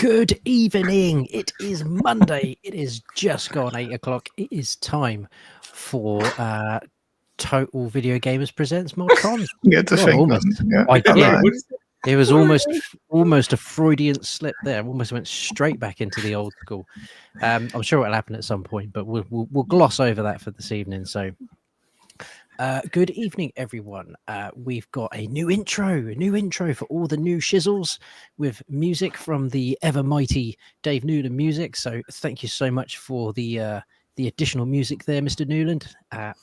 Good evening. It is Monday. It is just gone 8 o'clock. It is time for Total Video Gamers Presents Modcon. You had to think. Almost. Yeah. I did. Right. It was almost a Freudian slip there. Almost went straight back into the old school. I'm sure it'll happen at some point, but we'll gloss over that for this evening. So, good evening, everyone. We've got a new intro for all the new shizzles with music from the ever mighty Dave Newland music. So, thank you so much for the additional music there, Mr. Newland.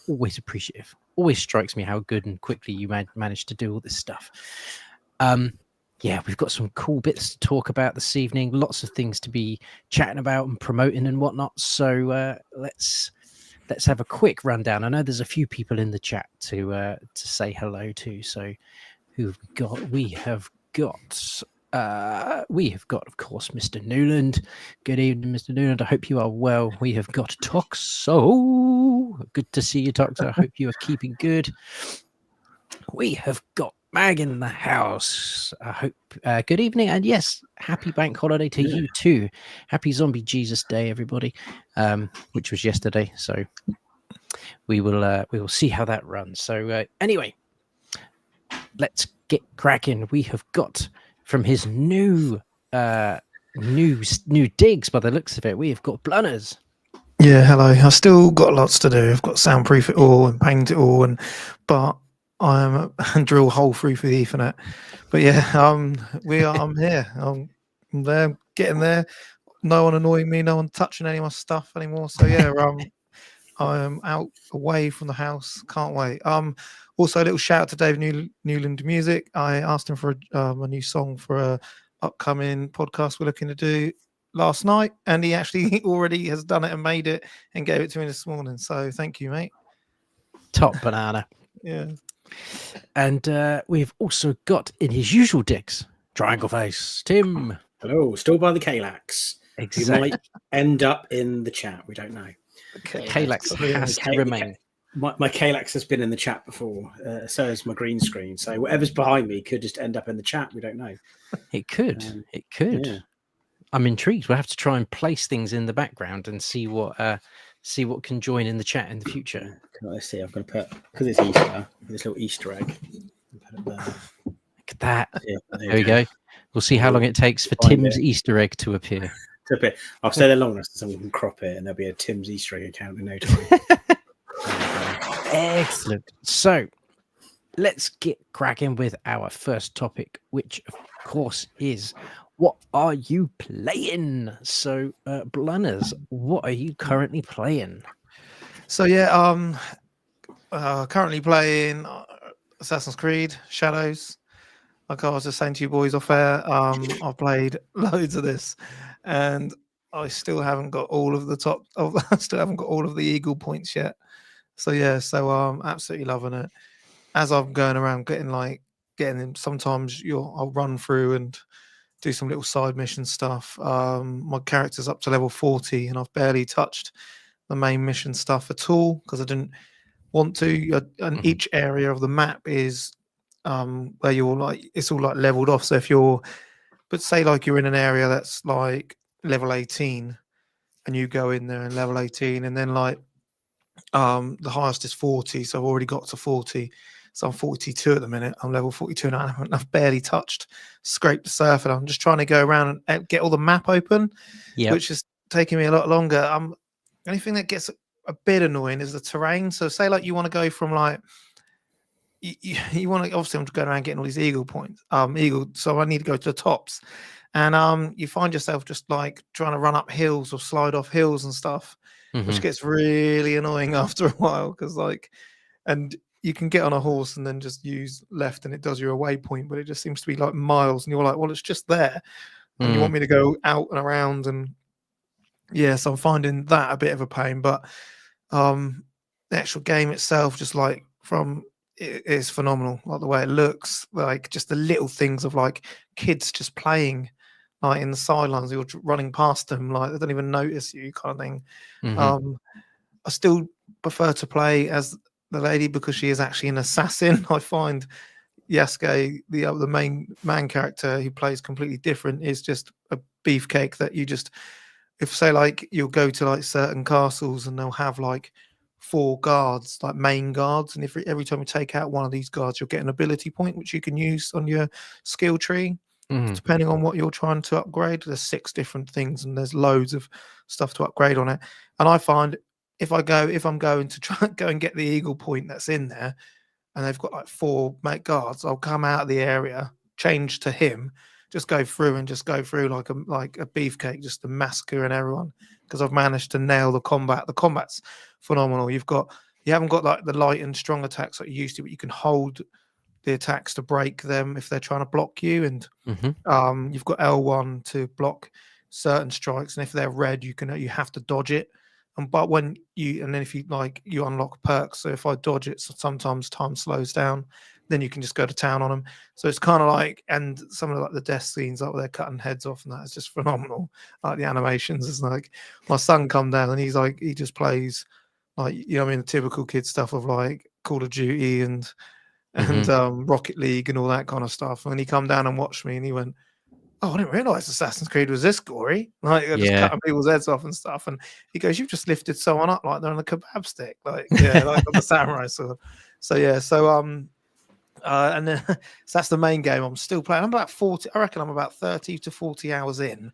Always appreciative. Always strikes me how good and quickly you managed to do all this stuff. Yeah, we've got some cool bits to talk about this evening. Lots of things to be chatting about and promoting and whatnot. So let's have a quick rundown. I know there's a few people in the chat to say hello to. So who've we got? We have got, of course, Mr. Newland. Good evening, Mr. Newland. I hope you are well. We have got Toxo. Good to see you, Toxo. I hope you are keeping good. We have got Mag in the house. I hope good evening, and yes, happy bank holiday to you too. Happy Zombie Jesus Day, everybody, which was yesterday. So we will see how that runs. So anyway, let's get cracking. We have got from his new digs, by the looks of it, we have got Blunners. Yeah, hello. I've still got lots to do. I've got to soundproof it all and paint it all, but I'm drill a hole through for the Ethernet. But yeah, I'm here. I'm there, getting there. No one annoying me. No one touching any of my stuff anymore. So yeah, I'm out away from the house. Can't wait. Also a little shout out to Dave Newland Music. I asked him for a new song for a upcoming podcast we're looking to do last night, and he actually already has done it and made it and gave it to me this morning. So thank you, mate. Top banana. Yeah. And we've also got in his usual digs, Triangle Face, Tim. Hello, still by the Kalax. Exactly. You might end up in the chat. We don't know. Kalax has to remain. My Kalax has been in the chat before. So has my green screen. So whatever's behind me could just end up in the chat. We don't know. It could. It could. Yeah. I'm intrigued. We'll have to try and place things in the background and see what can join in the chat in the future. Let's see. I'm going to put, because it's Easter, this little Easter egg. Put it there. Look at that. Yeah, there we go. We'll see how long it takes for Tim's Easter egg to appear. I'll stay there long enough so someone can crop it, and there'll be a Tim's Easter egg account in no time. Excellent. So let's get cracking with our first topic, which of course is, what are you playing? So, Blunners, what are you currently playing? So yeah, currently playing Assassin's Creed Shadows. Like I was just saying to you boys off air, I've played loads of this, and I still haven't got all of the I still haven't got all of the eagle points yet. So yeah, I'm absolutely loving it. As I'm going around getting them, sometimes I'll run through and do some little side mission stuff. My character's up to level 40, and I've barely touched the main mission stuff at all because I didn't want to. And each area of the map is where you're it's all leveled off. So if you're in an area that's like level 18, and you go in there and level 18, and then the highest is 40. So I've already got to 40. So I'm 42 at the minute. I'm level 42 and I've barely scraped the surface. And I'm just trying to go around and get all the map open, which is taking me a lot longer. The only thing that gets a bit annoying is the terrain. So say you want to go from you want to, obviously I'm going around getting all these eagle points, so I need to go to the tops. And you find yourself just trying to run up hills or slide off hills and stuff, which gets really annoying after a while because and you can get on a horse and then just use left and it does your away point, but it just seems to be miles, and you're like, well, it's just there, and you want me to go out and around, and yeah, so I'm finding that a bit of a pain. But the actual game itself, just it is phenomenal, the way it looks, just the little things of kids just playing in the sidelines, you're running past them, they don't even notice you, kind of thing. I still prefer to play as the lady because she is actually an assassin. I find Yasuke, the main character who plays completely different, is just a beefcake that you just, if say like you'll go to like certain castles and they'll have like 4 guards, like main guards, and every time you take out one of these guards, you'll get an ability point which you can use on your skill tree. Depending on what you're trying to upgrade. There's 6 different things and there's loads of stuff to upgrade on it. And I find if I'm going to try and go and get the eagle point that's in there, and they've got like 4 mate guards, I'll come out of the area, change to him, just go through like a beefcake, just to massacring everyone, because I've managed to nail the combat. The combat's phenomenal. You haven't got like the light and strong attacks like you used to, but you can hold the attacks to break them if they're trying to block you, and you've got L1 to block certain strikes, and if they're red, you have to dodge it. Then if you unlock perks, so if I dodge it, so sometimes time slows down, then you can just go to town on them. So it's kind of like, and some of like the death scenes, like where they're cutting heads off, and that is just phenomenal. Like the animations is like, my son come down and he just plays like, the typical kid stuff of like Call of Duty and Rocket League and all that kind of stuff. And he come down and watched me and he went, "Oh, I didn't realize Assassin's Creed was this gory. Like, just cutting people's heads off and stuff." And he goes, "You've just lifted someone up like they're on a kebab stick, like like on the samurai sword." So and then so that's the main game. I'm still playing. I'm about 40. I reckon I'm about 30 to 40 hours in.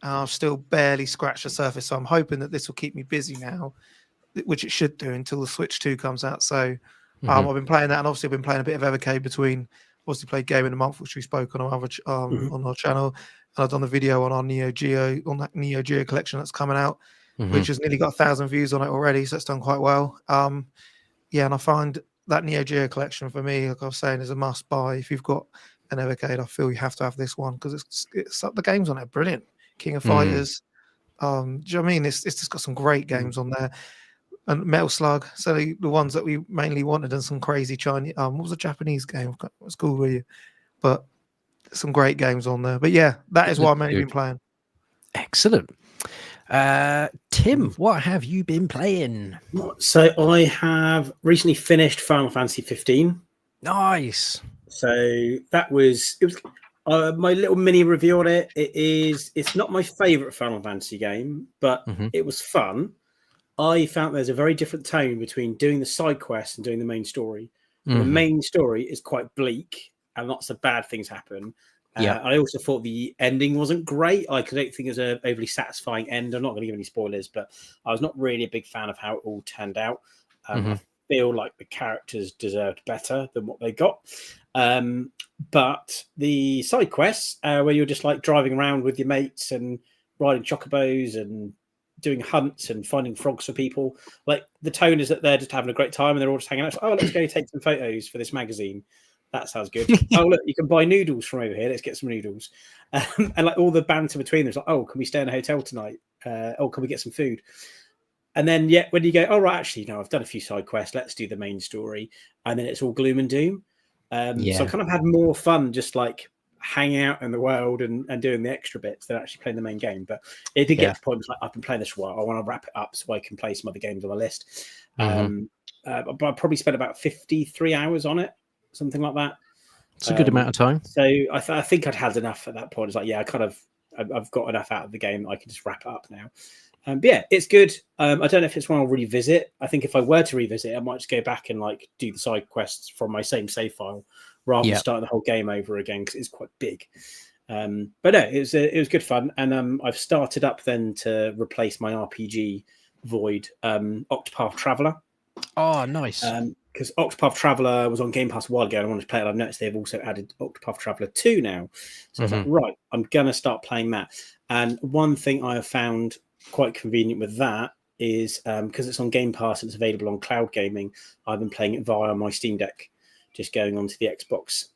I've still barely scratched the surface. So I'm hoping that this will keep me busy now, which it should do until the Switch 2 comes out. So I've been playing that, and obviously I've been playing a bit of Evercade between. Obviously played Game of the Month, which we spoke on our on our channel, and I've done the video on our Neo Geo, on that Neo Geo collection that's coming out, which has nearly got 1,000 views on it already, so it's done quite well. And I find that Neo Geo collection for me, like I was saying, is a must buy. If you've got an Evercade, I feel you have to have this one, because it's the games on it are brilliant. King of Fighters, do you know what I mean? It's just got some great games on there. And Metal Slug, so the ones that we mainly wanted, and some crazy Chinese. What was a Japanese game? What's called with you? But some great games on there. But yeah, that is what I've mainly been playing. Excellent. Tim, what have you been playing? So I have recently finished Final Fantasy 15. Nice. So it was my little mini review on it. It's not my favorite Final Fantasy game, but it was fun. I found there's a very different tone between doing the side quests and doing the main story. The main story is quite bleak and lots of bad things happen. I also thought the ending wasn't great. I don't think it was an overly satisfying end. I'm not going to give any spoilers, but I was not really a big fan of how it all turned out. I feel like the characters deserved better than what they got. But the side quests, where you're just like driving around with your mates and riding chocobos and doing hunts and finding frogs for people, like the tone is that they're just having a great time and they're all just hanging out. Oh, let's go take some photos for this magazine. That sounds good. Oh, look, you can buy noodles from over here. Let's get some noodles. And like all the banter between them is like, oh, can we stay in a hotel tonight? Oh, can we get some food? And then when you go, oh, right, actually, no, I've done a few side quests. Let's do the main story. And then it's all gloom and doom. So I kind of had more fun just like hanging out in the world and doing the extra bits than actually playing the main game. But it did get to the point where I've been playing this for a while. I want to wrap it up so I can play some other games on my list. But I probably spent about 53 hours on it, something like that. It's a good amount of time. So I think I'd had enough at that point. It's like, I've got enough out of the game that I can just wrap it up now. But yeah, it's good. I don't know if it's one I'll revisit. I think if I were to revisit, I might just go back and like do the side quests from my same save file rather than starting the whole game over again, because it's quite big. But no, it was good fun. And I've started up then to replace my RPG void, Octopath Traveler. Oh, nice. Because Octopath Traveler was on Game Pass a while ago and I wanted to play it. I've noticed they've also added Octopath Traveler 2 now. So I was like, right, I'm going to start playing that. And one thing I have found quite convenient with that is because it's on Game Pass and it's available on cloud gaming, I've been playing it via my Steam Deck, just going onto the Xbox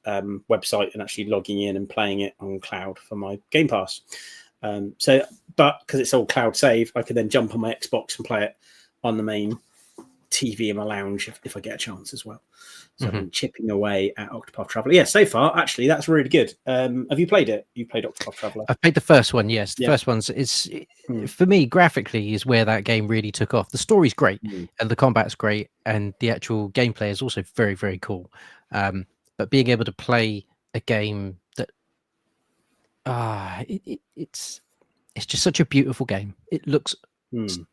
website and actually logging in and playing it on cloud for my Game Pass. But because it's all cloud save, I can then jump on my Xbox and play it on the main TV in my lounge if I get a chance as well. So I've been chipping away at Octopath Traveler. Yeah, so far, actually, that's really good. Have you played it? You played Octopath Traveler? I've played the first one, yes. The first one's, for me, graphically, is where that game really took off. The story's great, and the combat's great, and the actual gameplay is also very, very cool. But being able to play a game that, it's it's just such a beautiful game. It looks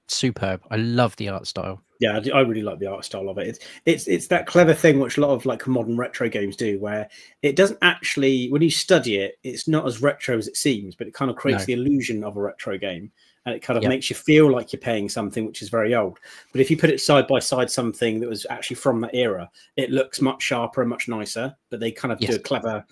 superb. I love the art style. Yeah, I really like the art style of it. It's that clever thing which a lot of like modern retro games do, where it doesn't actually, when you study it, it's not as retro as it seems, but it kind of creates the illusion of a retro game, and it kind of makes you feel like you're paying something which is very old. But if you put it side by side something that was actually from that era, it looks much sharper and much nicer. But they kind of do a clever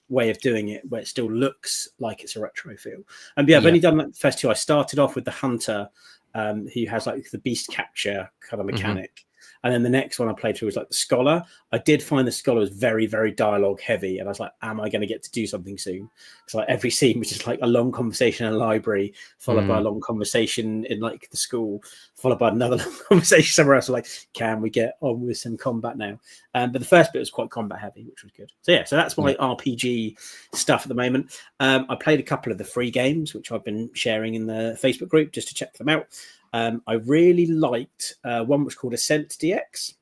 way of doing it where it still looks like it's a retro feel. And I've only done that first two. I started off with the Hunter, who has like the beast capture kind of mechanic. And then the next one I played through was like the Scholar. I did find the Scholar was very, very dialogue heavy. And I was like, am I going to get to do something soon? Because like every scene was just like a long conversation in a library, followed by a long conversation in like the school, followed by another long conversation somewhere else. Like, can we get on with some combat now? But the first bit was quite combat heavy, which was good. So yeah, so that's my RPG stuff at the moment. I played a couple of the free games, which I've been sharing in the Facebook group just to check them out. I really liked one which was called Ascent DX.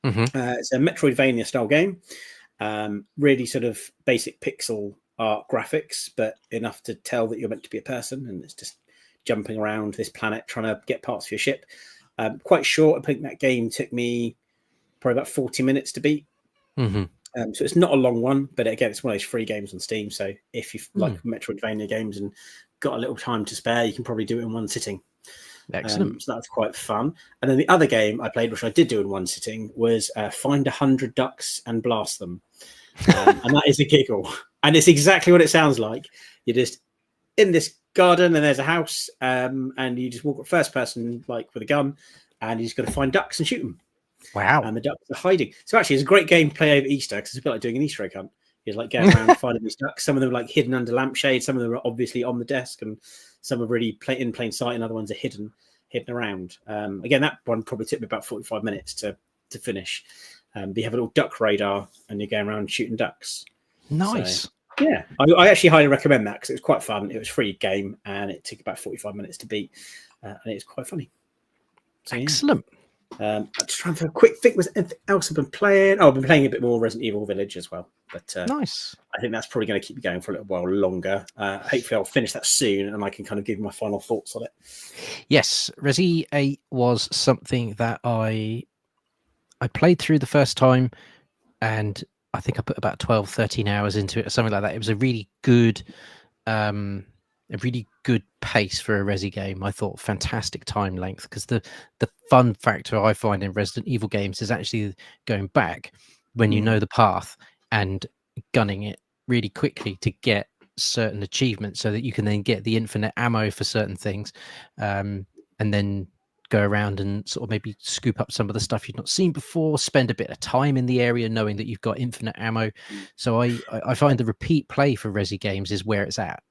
It's a Metroidvania style game. Really sort of basic pixel art graphics, but enough to tell that you're meant to be a person, and it's just jumping around this planet trying to get parts for your ship. Quite short. I think that game took me probably about 40 minutes to beat. So it's not a long one, but again, it's one of those free games on Steam. So if you like Metroidvania games and got a little time to spare, you can probably do it in one sitting. Excellent. So that was quite fun. And then the other game I played, which I did do in one sitting, was find 100 ducks and blast them. And that is a giggle. And it's exactly what it sounds like. You're just in this garden and there's a house, and you just walk first person, like with a gun, and you just got to find ducks and shoot them. Wow. And the ducks are hiding. So actually, it's a great game to play over Easter, because it's a bit like doing an Easter egg hunt. You're like going around finding these ducks. Some of them are like hidden under lampshades. Some of them are obviously on the desk, and some are really in plain sight, and other ones are hidden around. Again, that one probably took me about 45 minutes to finish. But you have a little duck radar, and you're going around shooting ducks. Nice. So, yeah, I actually highly recommend that, because it was quite fun. It was a free game, and it took about 45 minutes to beat, and it was quite funny. So, excellent. I'm just trying for a quick think. Was anything else I've been playing? Oh, I've been playing a bit more Resident Evil Village as well. But nice. I think that's probably going to keep me going for a little while longer. Hopefully, I'll finish that soon, and I can kind of give my final thoughts on it. Yes, Resi 8 was something that I played through the first time, and I think I put about 12, 13 hours into it or something like that. It was a really good pace for a Resi game. I thought fantastic time length, because the fun factor I find in Resident Evil games is actually going back when you know the path and gunning it really quickly to get certain achievements, so that you can then get the infinite ammo for certain things, and then go around and sort of maybe scoop up some of the stuff you've not seen before, spend a bit of time in the area knowing that you've got infinite ammo. So I find the repeat play for Resi games is where it's at.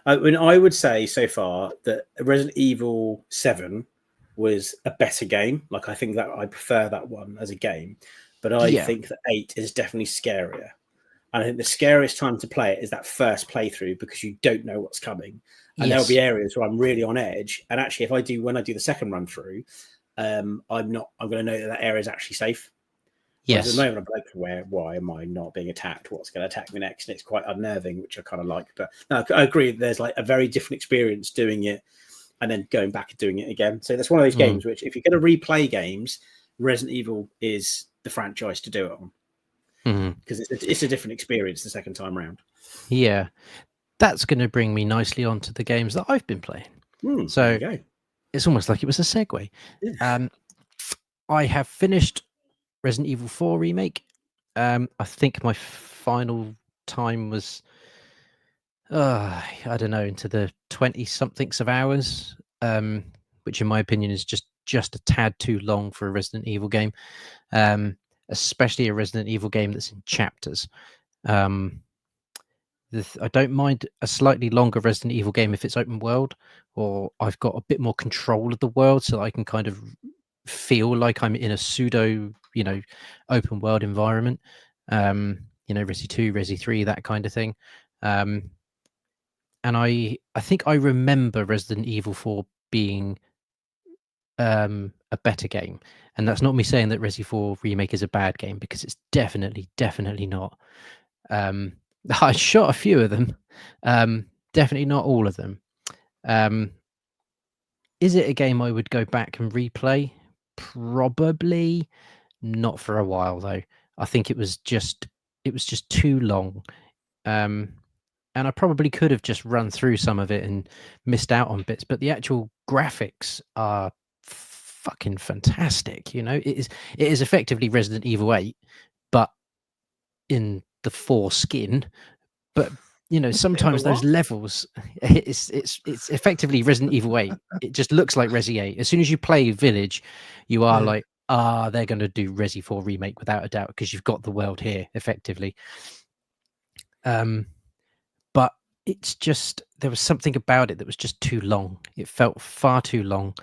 I mean, I would say so far that Resident Evil 7 was a better game. Like, I think that I prefer that one as a game, but I think that 8 is definitely scarier. And I think the scariest time to play it is that first playthrough, because you don't know what's coming. And there'll be areas where I'm really on edge. And actually, when I do the second run through, I'm going to know that area is actually safe. Yes. At the moment, I'm like, why am I not being attacked? What's going to attack me next? And it's quite unnerving, which I kind of like. But no, I agree. There's like a very different experience doing it and then going back and doing it again. So that's one of those games which, if you're going to replay games, Resident Evil is the franchise to do it on. Because it's a different experience the second time round. Yeah, that's going to bring me nicely onto the games that I've been playing. So it's almost like it was a segue. Yeah. I have finished Resident Evil 4 Remake. I think my final time was, I don't know, into the 20-somethings of hours, which in my opinion is just a tad too long for a Resident Evil game. Especially a Resident Evil game that's in chapters. I don't mind a slightly longer Resident Evil game if it's open world, or I've got a bit more control of the world, so I can kind of feel like I'm in a pseudo, open world environment. Resi 2, Resi 3, that kind of thing. And I think I remember Resident Evil 4 being a better game, and that's not me saying that Resi 4 Remake is a bad game, because it's definitely not. I shot a few of them, definitely not all of them, Is it a game I would go back and replay? Probably not for a while though. I think it was just too long. And I probably could have just run through some of it and missed out on bits, but the actual graphics are fucking fantastic. You know, it is effectively Resident Evil 8, but in the 4 skin. But you know, sometimes those levels, it's effectively Resident Evil 8. It just looks like Resi 8. As soon as you play Village, you are like, they're going to do Resi 4 remake without a doubt, because you've got the world here effectively. But it's just, there was something about it that was just too long. It felt far too long.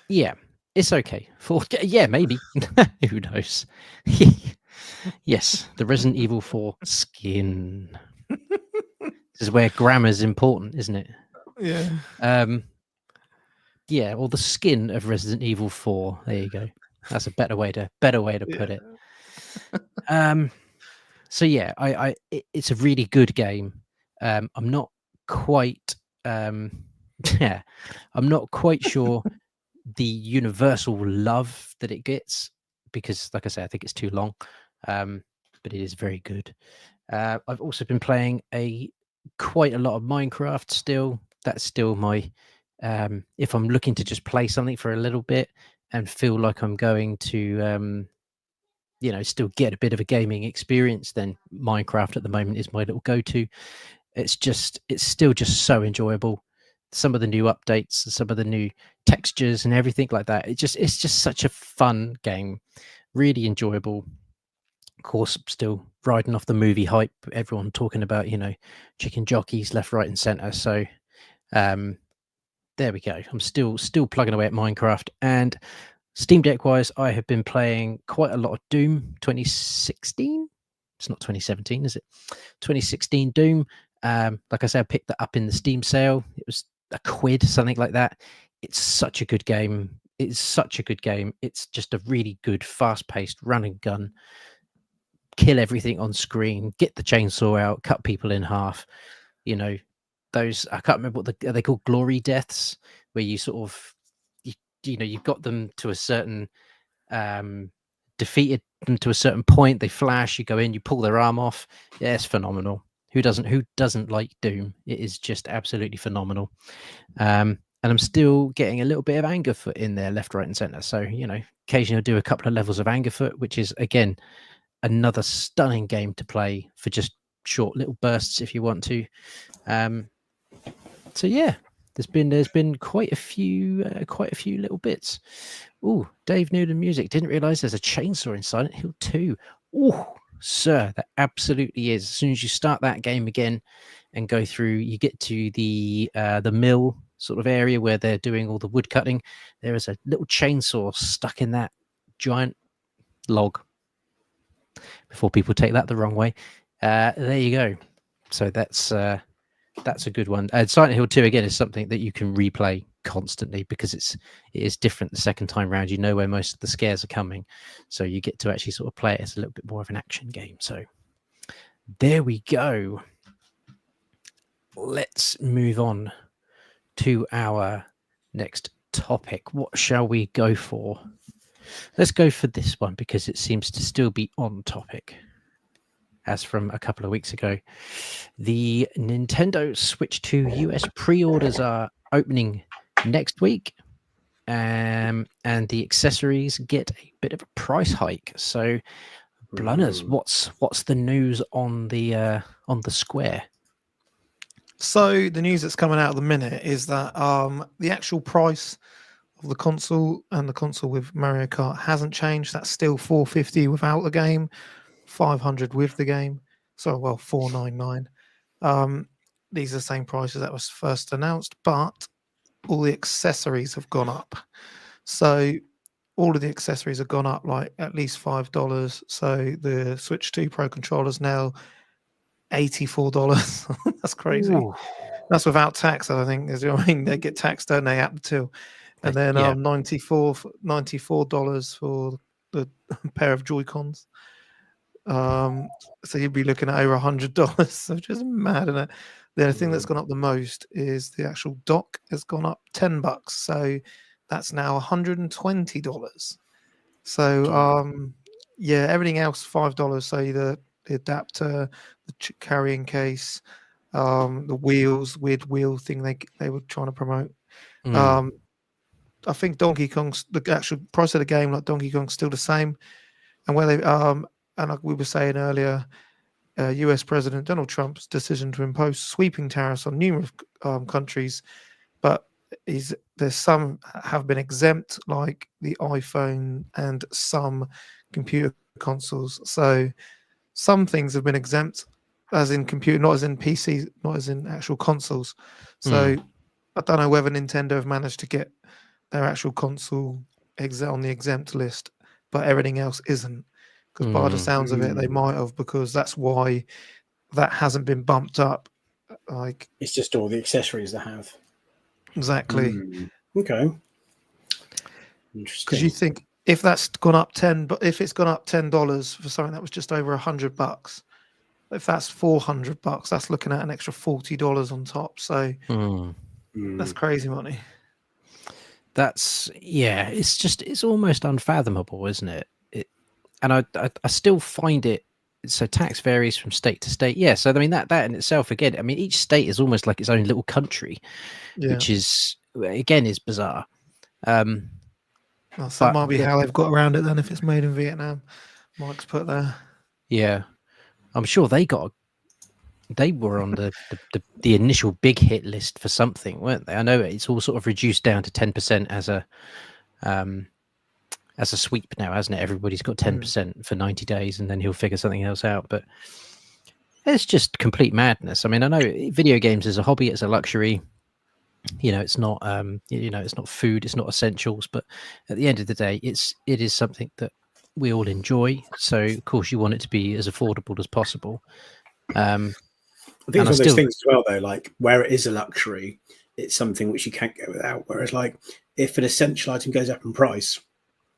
Yeah, it's okay. Yeah, maybe. Who knows? Yes, the Resident Evil 4 skin. This is where grammar's important, isn't it? Yeah. Yeah, or the skin of Resident Evil 4. There you go. That's a better way to put it. So yeah, it's a really good game. I'm not quite I'm not quite sure the universal love that it gets, because like I say, I think it's too long. But it is very good. I've also been playing quite a lot of Minecraft still. That's still my if I'm looking to just play something for a little bit and feel like I'm going to still get a bit of a gaming experience, then Minecraft at the moment is my little go-to. It's still just so enjoyable. Some of the new updates, some of the new textures and everything like that. It's just such a fun game. Really enjoyable. Of course, still riding off the movie hype. Everyone talking about, chicken jockeys left, right, and center. So there we go. I'm still plugging away at Minecraft. And Steam Deck wise, I have been playing quite a lot of Doom 2016. It's not 2017, is it? 2016 Doom. Like I said, I picked that up in the Steam sale. It was £1, something like that. It's such a good game. It's such a good game. It's just a really good, fast-paced run and gun. Kill everything on screen. Get the chainsaw out. Cut people in half. Those, I can't remember are they called, glory deaths, where you sort of you've got them to a certain defeated them to a certain point, they flash, you go in, you pull their arm off. Yeah, it's phenomenal. Who doesn't like Doom? It is just absolutely phenomenal. And I'm still getting a little bit of Angerfoot in there, left, right, and center. So occasionally I'll do a couple of levels of Angerfoot, which is again another stunning game to play for just short little bursts if you want to. So yeah, there's been quite a few little bits. Oh, Dave Newland music. Didn't realize there's a chainsaw in Silent Hill 2. Oh, sir, that absolutely is. As soon as you start that game again and go through, you get to the mill sort of area where they're doing all the wood cutting. There is a little chainsaw stuck in that giant log. Before people take that the wrong way, there you go. So that's a good one. Silent Hill 2 again is something that you can replay constantly because it is different the second time round. You know where most of the scares are coming, so you get to actually sort of play it as a little bit more of an action game. So there we go. Let's move on to our next topic. What shall we go for? Let's go for this one because it seems to still be on topic as from a couple of weeks ago. The Nintendo Switch 2 US pre-orders are opening next week, and the accessories get a bit of a price hike. So, Blunners, what's the news on the Square? So the news that's coming out at the minute is that the actual price of the console and the console with Mario Kart hasn't changed. That's still $450 without the game, $500 with the game. So, well, $499. These are the same prices that was first announced, but all the accessories have gone up. So all of the accessories have gone up like at least $5. So the Switch 2 Pro controller's now $84. That's crazy. Ooh. That's without tax, I think. Is, I mean, they get taxed, don't they, up to? And then $94 for the pair of Joy-Cons. So you'd be looking at over $100. So just mad, isn't it? The thing that's gone up the most is the actual dock has gone up $10. So that's now $120. So yeah, everything else $5. So the adapter, the carrying case, the wheels, weird wheel thing they were trying to promote. I think Donkey Kong's the actual price of the game, like Donkey Kong's still the same. And where they and like we were saying earlier, U.S. President Donald Trump's decision to impose sweeping tariffs on numerous countries, but there's some have been exempt, like the iPhone and some computer consoles. So some things have been exempt, as in computer, not as in PC, not as in actual consoles. So I don't know whether Nintendo have managed to get their actual console on the exempt list, but everything else isn't. Because by the sounds of it, they might have, because that's why that hasn't been bumped up. Like, it's just all the accessories they have. Exactly. Okay. Interesting. Because you think if that's gone up but if it's gone up $10 for something that was just over $100, if that's $400, that's looking at an extra $40 on top. So that's crazy money. That's it's almost unfathomable, isn't it? And I still find it. So tax varies from state to state. Yeah. So I mean that in itself, again, I mean each state is almost like its own little country, which is again is bizarre. Well, that might be how they've got around it then. If it's made in Vietnam, Mike's put there. Yeah, I'm sure they were on the initial big hit list for something, weren't they? I know it's all sort of reduced down to 10% as a sweep now, hasn't it? Everybody's got 10% for 90 days, and then he'll figure something else out. But it's just complete madness. I mean, I know video games is a hobby; it's a luxury. You know, it's not it's not food, it's not essentials. But at the end of the day, it is something that we all enjoy. So of course, you want it to be as affordable as possible. I think it's one of those things as well, though. Like where it is a luxury, it's something which you can't go without. Whereas, like if an essential item goes up in price,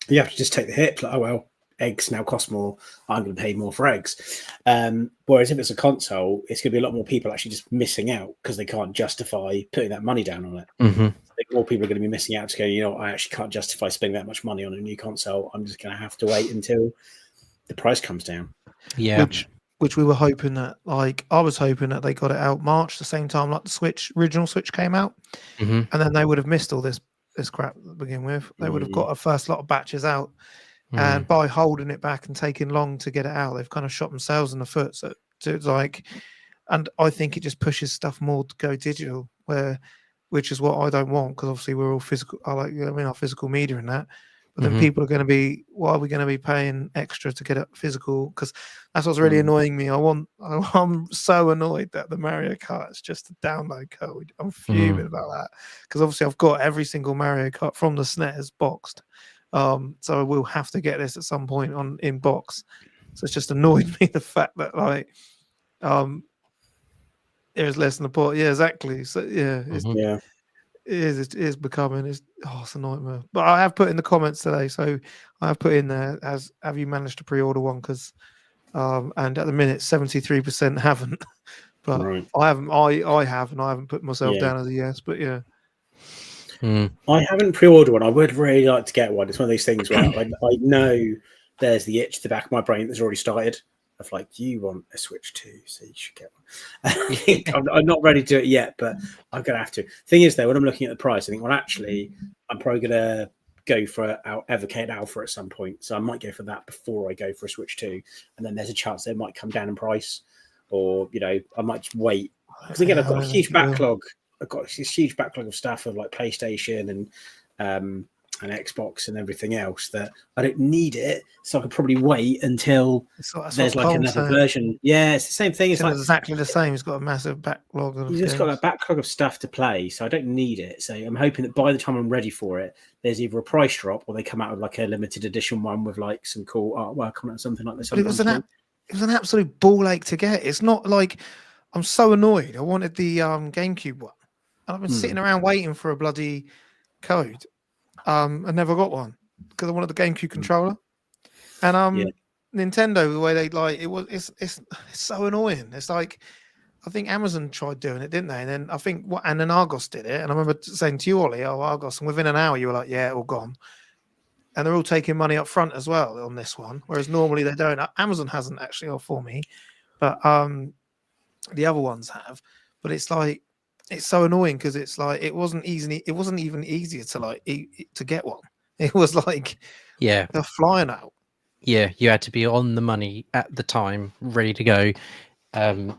you have to just take the hit. Like, oh well, eggs now cost more. I'm going to pay more for eggs. Whereas if it's a console, it's going to be a lot more people actually just missing out because they can't justify putting that money down on it. I think more people are going to be missing out to go, you know, I actually can't justify spending that much money on a new console. I'm just going to have to wait until the price comes down. Yeah. Which we were hoping that, like, I was hoping that they got it out March, the same time like the original Switch came out, and then they would have missed all this crap to begin with. They would have got a first lot of batches out, and by holding it back and taking long to get it out, they've kind of shot themselves in the foot. So it's like, and I think it just pushes stuff more to go digital, which is what I don't want, because obviously we're all physical. Our physical media and that. But then people are going to be, why are we going to be paying extra to get it physical? Because that's what's really annoying me. I'm so annoyed that the Mario Kart is just a download code. I'm fuming about that, because obviously I've got every single Mario Kart from the SNES boxed. So I will have to get this at some point in box. So it's just annoyed me, the fact that there's less in the port. Yeah, exactly. So yeah, It is becoming. It's a nightmare. But I have put in the comments today, so I have put in there have you managed to pre-order one? Because and at the minute 73% haven't, but I haven't. I have, and I haven't put myself down as a yes. But yeah, I haven't pre-ordered one. I would really like to get one. It's one of those things where I know there's the itch at the back of my brain that's already started. Of like, you want a Switch 2, so you should get one. I'm not ready to do it yet, but I'm going to have to. Thing is, though, when I'm looking at the price, I think, well, actually, I'm probably going to go for Advocate Alpha at some point. So I might go for that before I go for a Switch 2. And then there's a chance they might come down in price, or, you know, I might just wait. Because again, I've got a huge backlog. I've got this huge backlog of stuff of like PlayStation and Xbox and everything else that I don't need it, so I could probably wait until there's like another version. Yeah, it's the same thing. It's like exactly the same. It's got a massive backlog. You just got a backlog of stuff to play, so I don't need it. So I'm hoping that by the time I'm ready for it, there's either a price drop or they come out with like a limited edition one with like some cool artwork on it, something like this. But it was an absolute ball ache to get. It's not like I'm so annoyed. I wanted the GameCube one. I've been sitting around waiting for a bloody code. I never got one because I wanted the GameCube controller, and Nintendo, the way they it's so annoying. It's like, I think Amazon tried doing it, didn't they? And then I think and then Argos did it. And I remember saying to you, Ollie, "Oh, Argos," and within an hour you were like, "Yeah, all gone." And they're all taking money up front as well on this one, whereas normally they don't. Amazon hasn't actually, or for me, but the other ones have. But it's like, it's so annoying because it's like it wasn't even easier to to get one. It was like, yeah, they're flying out. yeah, you had to be on the money at the time, ready to go, and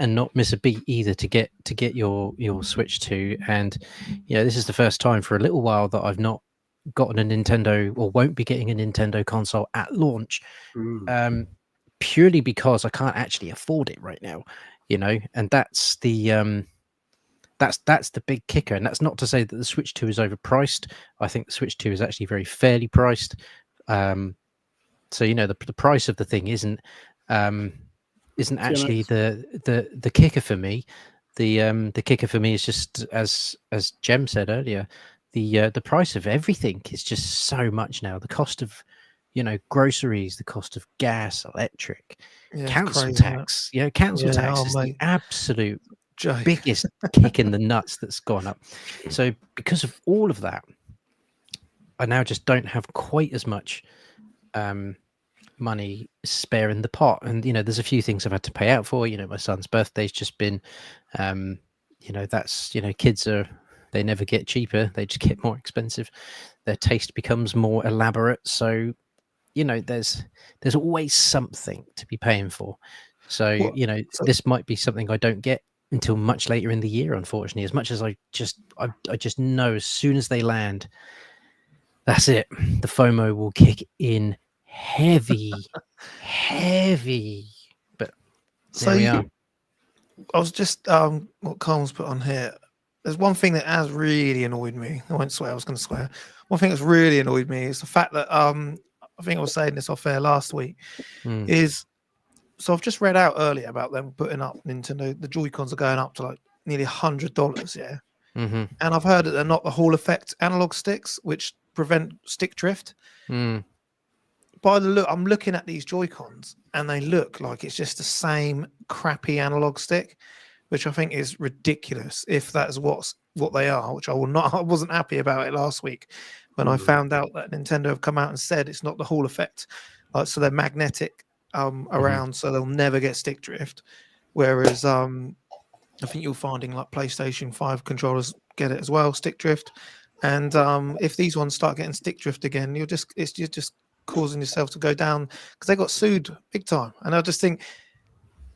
not miss a beat either to get your Switch 2. And this is the first time for a little while that I've not gotten a Nintendo, or won't be getting a Nintendo console at launch, purely because I can't actually afford it right now, and that's the that's the big kicker. And that's not to say that the Switch 2 is overpriced. I think the Switch 2 is actually very fairly priced. So the price of the thing isn't actually the kicker for me. The kicker for me is just, as Jem said earlier, the price of everything is just so much now. The cost of groceries, the cost of gas, electric, council tax. Council tax is the absolute biggest kick in the nuts that's gone up. So because of all of that, I now just don't have quite as much money spare in the pot. And there's a few things I've had to pay out for. My son's birthday's just been, that's kids they never get cheaper, they just get more expensive. Their taste becomes more elaborate, so there's always something to be paying for. So this might be something I don't get until much later in the year, unfortunately. As much as I just know, as soon as they land, that's it, the FOMO will kick in heavy. But there we are. I was just what Cole's put on here. There's one thing that has really annoyed me. I won't swear. I was going to swear. One thing that's really annoyed me is the fact that I think I was saying this off air last week. Is, so I've just read out earlier about them putting up Nintendo. The Joy-Cons are going up to like nearly $100. Yeah. Mm-hmm. And I've heard that they're not the Hall effect analog sticks, which prevent stick drift. By the look, I'm looking at these Joy-Cons and they look like it's just the same crappy analog stick, which I think is ridiculous if that's what they are, which I wasn't happy about it last week when I found out that Nintendo have come out and said it's not the Hall effect. So they're magnetic around, so they'll never get stick drift. Whereas I think you're finding like PlayStation 5 controllers get it as well, stick drift. And if these ones start getting stick drift again, you're just causing yourself to go down, because they got sued big time. And I just think,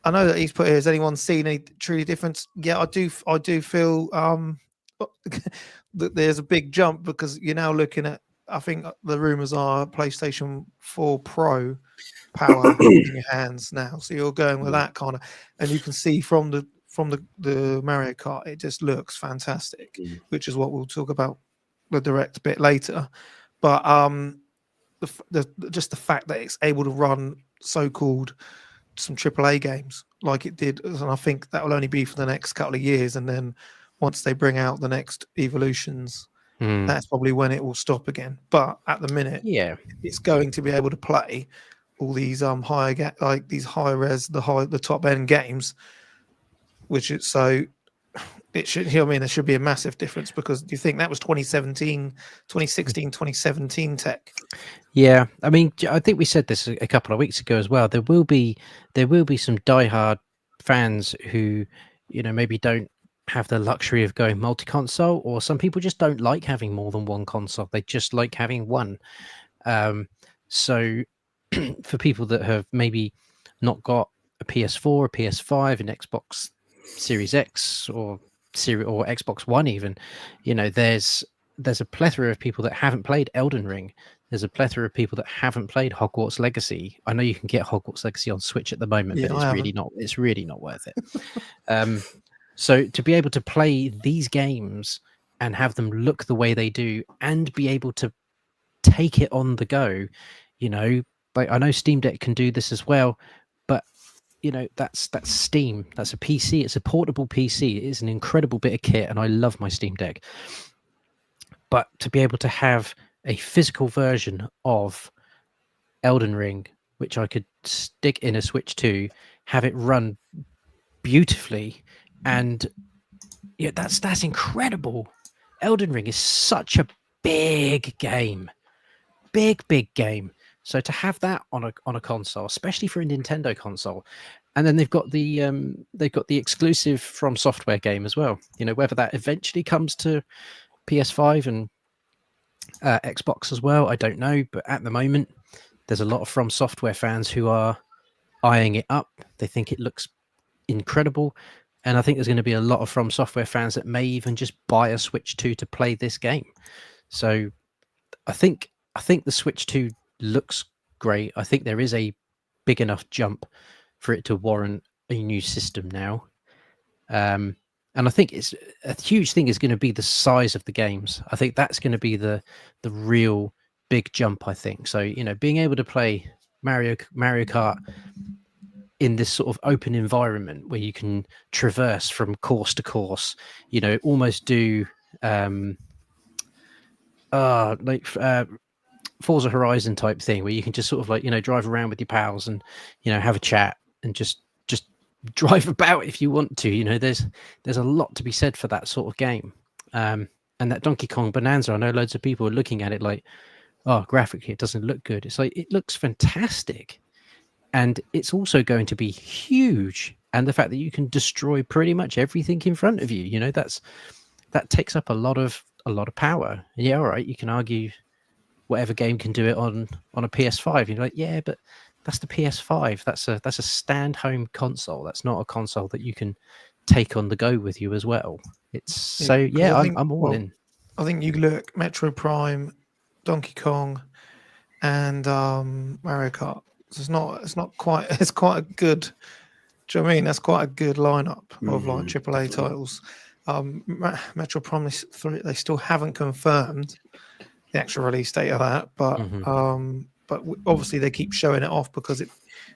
I know that he's put here, has anyone seen any truly difference? Yeah, I do feel that there's a big jump, because you're now looking at, I think the rumors are PlayStation 4 Pro power in your hands now. So you're going with that kind of, and you can see from the Mario Kart, it just looks fantastic, which is what we'll talk about the direct bit later. But just the fact that it's able to run so-called some AAA games like it did, and I think that will only be for the next couple of years, and then once they bring out the next evolutions, that's probably when it will stop again. But at the minute, it's going to be able to play all these these high res, the top end games, which it's so. It should, there should be a massive difference, because do you think that was 2016, 2017 tech? Yeah, I mean, I think we said this a couple of weeks ago as well. There will be some diehard fans who, maybe don't have the luxury of going multi-console, or some people just don't like having more than one console. They just like having one. So for people that have maybe not got a PS4, a PS5, an Xbox Series X, or Xbox One even, there's a plethora of people that haven't played Elden Ring. There's a plethora of people that haven't played Hogwarts Legacy. I know you can get Hogwarts Legacy on Switch at the moment, but it's really not worth it. So to be able to play these games and have them look the way they do, and be able to take it on the go, like, I know Steam Deck can do this as well, but that's Steam. That's a PC. It's a portable PC. It is an incredible bit of kit, and I love my Steam Deck. But to be able to have a physical version of Elden Ring which I could stick in a Switch 2, have it run beautifully, and yeah, that's incredible. Elden Ring is such a big game, big game. So to have that on a console, especially for a Nintendo console, and then they've got the exclusive From Software game as well. You know, whether that eventually comes to PS5 and Xbox as well, I don't know. But at the moment, there's a lot of From Software fans who are eyeing it up. They think it looks incredible, and I think there's going to be a lot of From Software fans that may even just buy a Switch 2 to play this game. So I think the Switch 2 looks great. I think there is a big enough jump for it to warrant a new system now. And I think it's a huge thing is going to be the size of the games. I think that's going to be the real big jump, I think. So, you know, being able to play Mario Kart in this sort of open environment where you can traverse from course to course, you know, almost do Forza Horizon type thing where you can just sort of like, you know, drive around with your pals and, you know, have a chat and just drive about if you want to. You know, there's a lot to be said for that sort of game. And that Donkey Kong Bonanza, I know loads of people are looking at it like, oh, graphically it doesn't look good. It's like, it looks fantastic, and it's also going to be huge. And the fact that you can destroy pretty much everything in front of you, you know, that takes up a lot of power. And yeah, all right, you can argue whatever game can do it on a PS5. You're like, yeah, but that's the PS5. That's a stand home console. That's not a console that you can take on the go with you as well. It's so yeah, I'm all in. I think you look Metro Prime, Donkey Kong, and Mario Kart. It's quite a good. Do you know what I mean? That's quite a good lineup of like AAA titles. Metro Prime 3, they still haven't confirmed the actual release date of that, but obviously they keep showing it off because it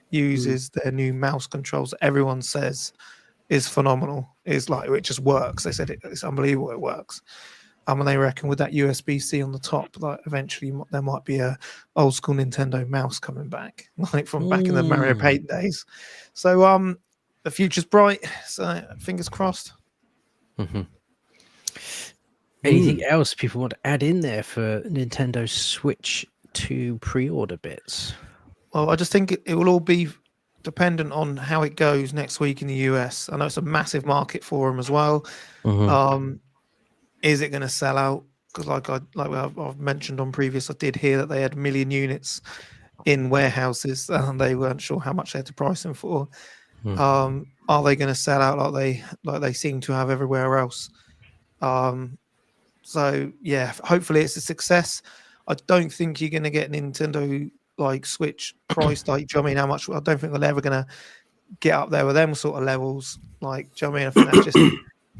uses their new mouse controls that everyone says is phenomenal. Is like, it just works. They said it's unbelievable. It works. And they reckon with that USB-C on the top, like eventually there might be a old school Nintendo mouse coming back, like from back in the Mario Paint days. So the future's bright. So fingers crossed. Anything else people want to add in there for Nintendo Switch 2 pre-order bits? Well, I just think it will all be dependent on how it goes next week in the US. I know it's a massive market for them as well. Is it going to sell out? Because I've mentioned on previous, I did hear that they had 1 million units in warehouses and they weren't sure how much they had to price them for. Are they going to sell out like they seem to have everywhere else? So yeah, hopefully it's a success. I don't think you're going to get Nintendo like Switch priced like, do you know what I mean? How much? I don't think they're ever going to get up there with them sort of levels. Like, do you know what I mean? I think that's just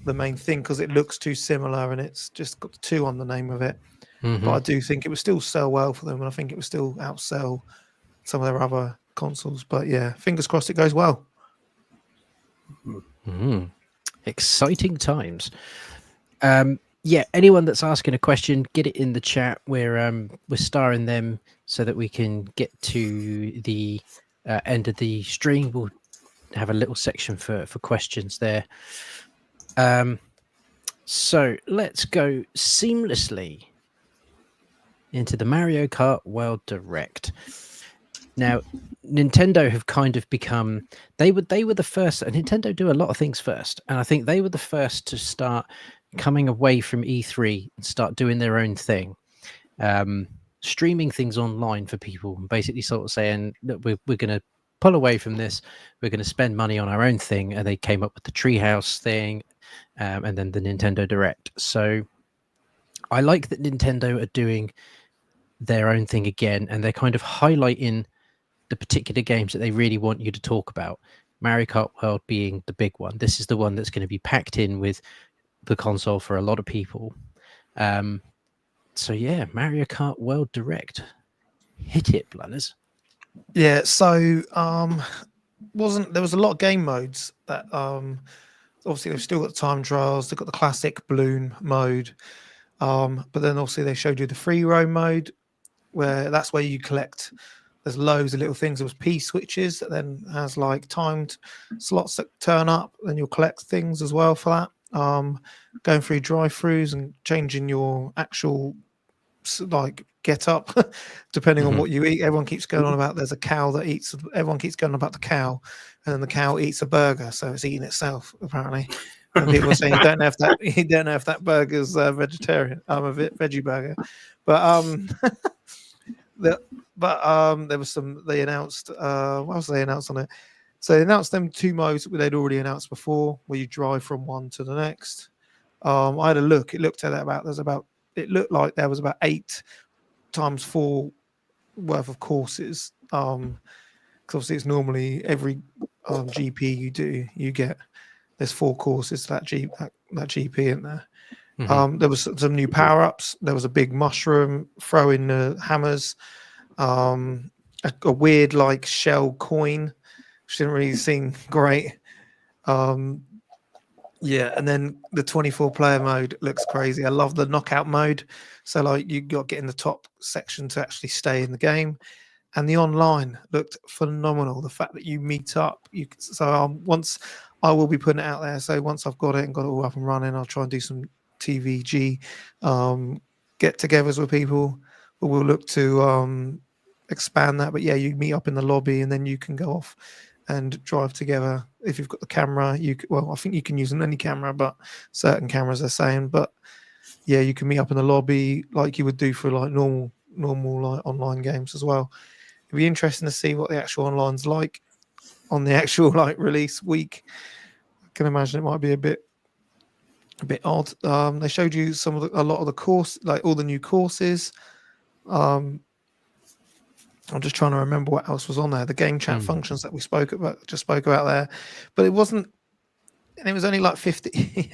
the main thing because it looks too similar and it's just got the 2 on the name of it. But I do think it would still sell well for them, and I think it would still outsell some of their other consoles. But yeah, fingers crossed it goes well. Exciting times. Yeah, anyone that's asking a question, get it in the chat. We're starring them so that we can get to the end of the stream. We'll have a little section for questions there. So let's go seamlessly into the Mario Kart World Direct. Now, Nintendo have kind of become, they were the first, and Nintendo do a lot of things first, and I think they were the first to start coming away from E3 and start doing their own thing, streaming things online for people, and basically sort of saying that we're going to pull away from this, we're going to spend money on our own thing, and they came up with the Treehouse thing, and then the Nintendo Direct. So I like that Nintendo are doing their own thing again, and they're kind of highlighting the particular games that they really want you to talk about. Mario Kart World being the big one. This is the one that's going to be packed in with the console for a lot of people. So yeah, Mario Kart World Direct. Hit it, Blunners. Yeah, so there was a lot of game modes that obviously they've still got the time trials, they've got the classic balloon mode, but then also they showed you the free roam mode, where that's where you collect There's loads of little things. There was P switches that then has like timed slots that turn up, and you'll collect things as well for that. Going through drive-throughs and changing your actual like get up depending on what you eat. Everyone keeps going on about there's a cow that eats. Everyone keeps going on about the cow, and then the cow eats a burger, so it's eating itself apparently. And people are saying you don't know if that burger's vegetarian. I'm a veggie burger, but there was some. They announced what else they announced on it. So they announced them 2 modes that they'd already announced before, where you drive from one to the next. I had a look. It looked at that it looked like there was about 8 times 4 worth of courses. Because obviously it's normally every GP you do, you get there's 4 courses to that GP in there. There was some new power ups. There was a big mushroom, throwing hammers, a weird like shell coin, which didn't really seem great. Yeah, and then the 24-player mode looks crazy. I love the knockout mode. So like you got to get in the top section to actually stay in the game. And the online looked phenomenal. The fact that you meet up, once I will be putting it out there. So once I've got it and got it all up and running, I'll try and do some TVG get-togethers with people. But we'll look to expand that. But yeah, you meet up in the lobby and then you can go off and drive together. If you've got the camera, I think you can use any camera, but certain cameras are saying. But yeah, you can meet up in the lobby like you would do for like normal like online games as well. It'd be interesting to see what the actual online's like on the actual like release week. I can imagine it might be a bit odd. They showed you a lot of the course, like all the new courses. I'm just trying to remember what else was on there. The game chat functions that we spoke about there, but it wasn't, and it was only like 50.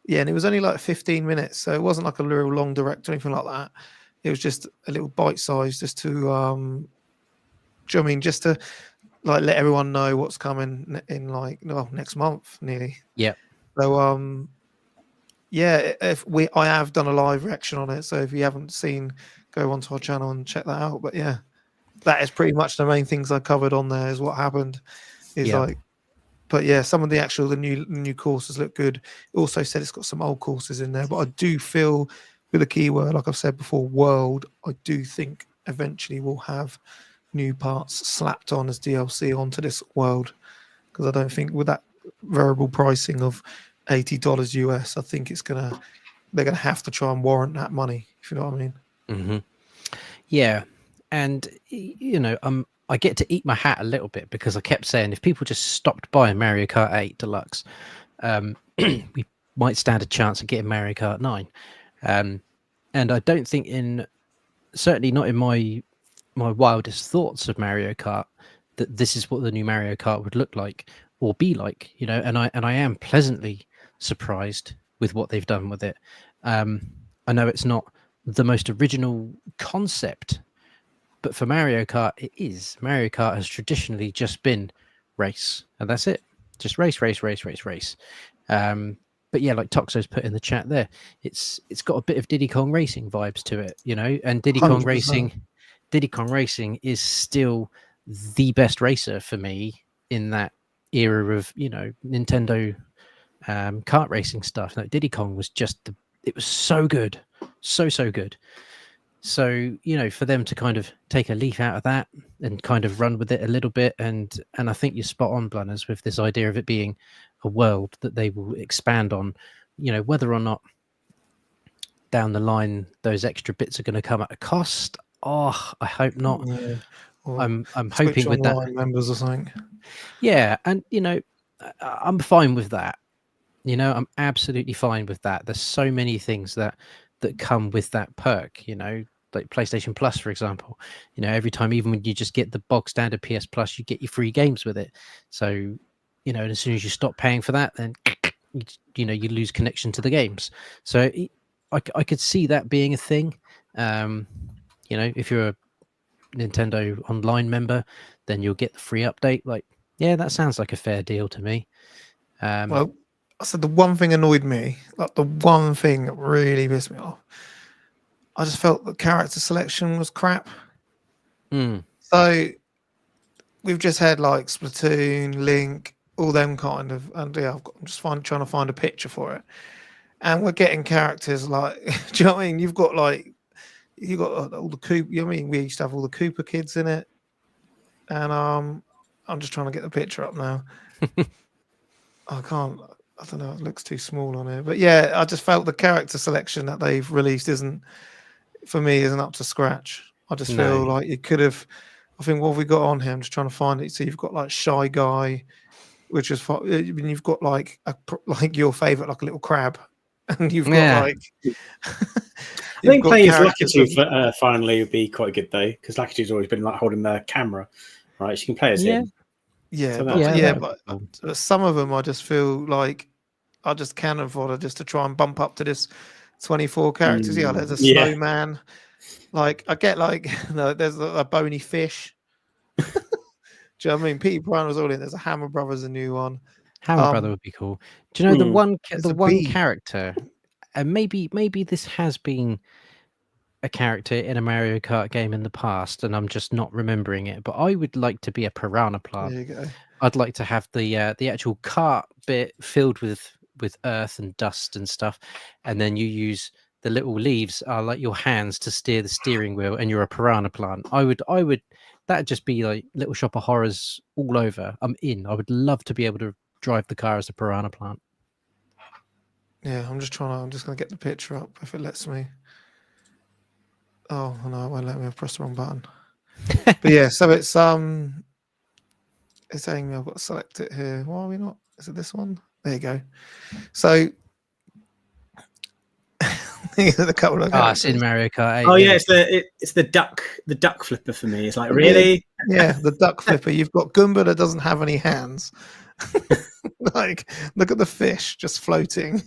Yeah, and it was only like 15 minutes, so it wasn't like a real long direct or anything like that. It was just a little bite size, just to, just to like let everyone know what's coming in like next month, nearly. Yeah. So yeah, I have done a live reaction on it, so if you haven't seen, go onto our channel and check that out. But yeah, that is pretty much the main things I covered on there. Is what happened. But yeah, some of the new courses look good. It also said it's got some old courses in there, but I do feel with a keyword, like I've said before, world, I do think eventually we'll have new parts slapped on as DLC onto this world, because I don't think with that variable pricing of $80 US, I think they're gonna have to try and warrant that money, if you know what I mean. Mm-hmm. Yeah, and I get to eat my hat a little bit, because I kept saying if people just stopped buying Mario Kart 8 Deluxe, we might stand a chance of getting Mario Kart 9. And I don't think certainly not in my wildest thoughts of Mario Kart, that this is what the new Mario Kart would look like or be like, and I am pleasantly surprised with what they've done with it. I know it's not the most original concept, but for Mario Kart, it is. Mario Kart has traditionally just been race, and that's it. Just race. But yeah, like Toxo's put in the chat there, it's got a bit of Diddy Kong Racing vibes to it, and Diddy Kong 100%. Racing is still the best racer for me in that era of, Nintendo kart racing stuff. Like Diddy Kong was it was so good. So good. So, for them to kind of take a leaf out of that and kind of run with it a little bit, and I think you're spot on, Blunners, with this idea of it being a world that they will expand on, whether or not down the line those extra bits are going to come at a cost. Oh, I hope not. Yeah. I'm hoping with that members or something. Yeah, and I'm fine with that. I'm absolutely fine with that. There's so many things that come with that perk, like PlayStation Plus, for example. Every time, even when you just get the bog standard PS Plus, you get your free games with it. So, and as soon as you stop paying for that, then you lose connection to the games. So I could see that being a thing. If you're a Nintendo Online member, then you'll get the free update. Like, yeah, that sounds like a fair deal to me. Well, I said the one thing annoyed me, like the one thing that really pissed me off. I just felt the character selection was crap. So So we've just had like Splatoon, Link, all them kind of, and yeah, I'm just trying to find a picture for it, and we're getting characters like, do you know what I mean? You've got all the Cooper. You know what I mean? We used to have all the Cooper kids in it, and I'm just trying to get the picture up now. I can't. I don't know. It looks too small on here, but yeah, I just felt the character selection that they've released isn't up to scratch. I just feel like it could have. I think what have we got on here? I'm just trying to find it. So you've got like Shy Guy, which is you've got like your favorite, like a little crab, and you've got like. I think playing as Lakitu finally would be quite good though, because Lakitu's always been like holding the camera, right? So you can play as him. Yeah, so but some of them I just feel like I just can't afford just to try and bump up to this 24 characters. Yeah, there's a snowman. Like I get like there's a bony fish. Do you know what I mean? Peter Brown was all in. There's a Hammer Brothers, a new one. Hammer Brother would be cool. Do you know the one character? And maybe this has been a character in a Mario Kart game in the past, and I'm just not remembering it. But I would like to be a piranha plant. There you go. I'd like to have the actual cart bit filled with earth and dust and stuff, and then you use the little leaves are like your hands to steer the steering wheel, and you're a piranha plant. I would that'd just be like Little Shop of Horrors all over. I'm in. I would love to be able to drive the car as a piranha plant. Yeah, I'm just going to get the picture up if it lets me. Oh no, it won't let me. I've pressed the wrong button. But yeah, so it's saying me I've got to select it here. Why are we not? Is it this one? There you go. So the couple of it's in Mario Kart 8. Oh yeah, it's the duck flipper for me. It's like really the duck flipper. You've got Goomba that doesn't have any hands. Like look at the fish just floating.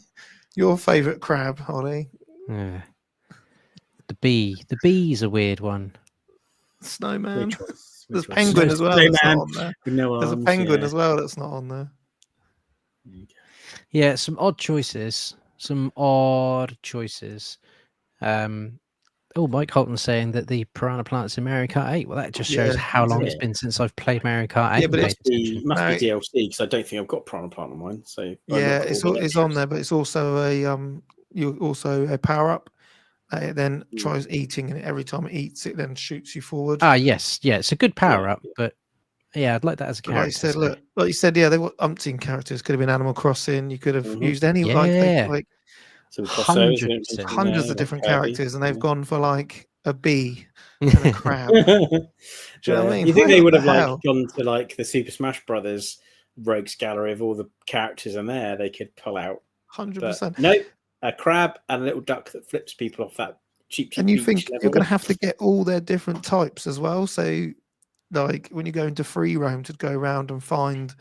Your favorite crab, Holly. Yeah. The bee's a weird one. Snowman. There's penguin as well. That's not on there. There's a penguin as well that's not on there. Yeah, some odd choices. Mike Holton's saying that the piranha plant's in Mario Kart 8. Well, that just shows how long it's been since I've played Mario Kart 8. Yeah, but it must be DLC because I don't think I've got piranha plant on mine. So yeah, it's on there, but it's also a power up. It then tries eating, and every time it eats, it then shoots you forward. Yes, yeah, it's a good power up, but yeah, I'd like that as a character. Like you said, they were umpteen characters. Could have been Animal Crossing. You could have used any like hundreds of different characters, and they've gone for like a bee and a crab. Do you know what I mean? You think they would have gone to like the Super Smash Brothers rogues gallery of all the characters in there they could pull out? 100%. Nope. A crab and a little duck that flips people off that cheap. And you think you're going to have to get all their different types as well. So, like when you go into free roam to go around and find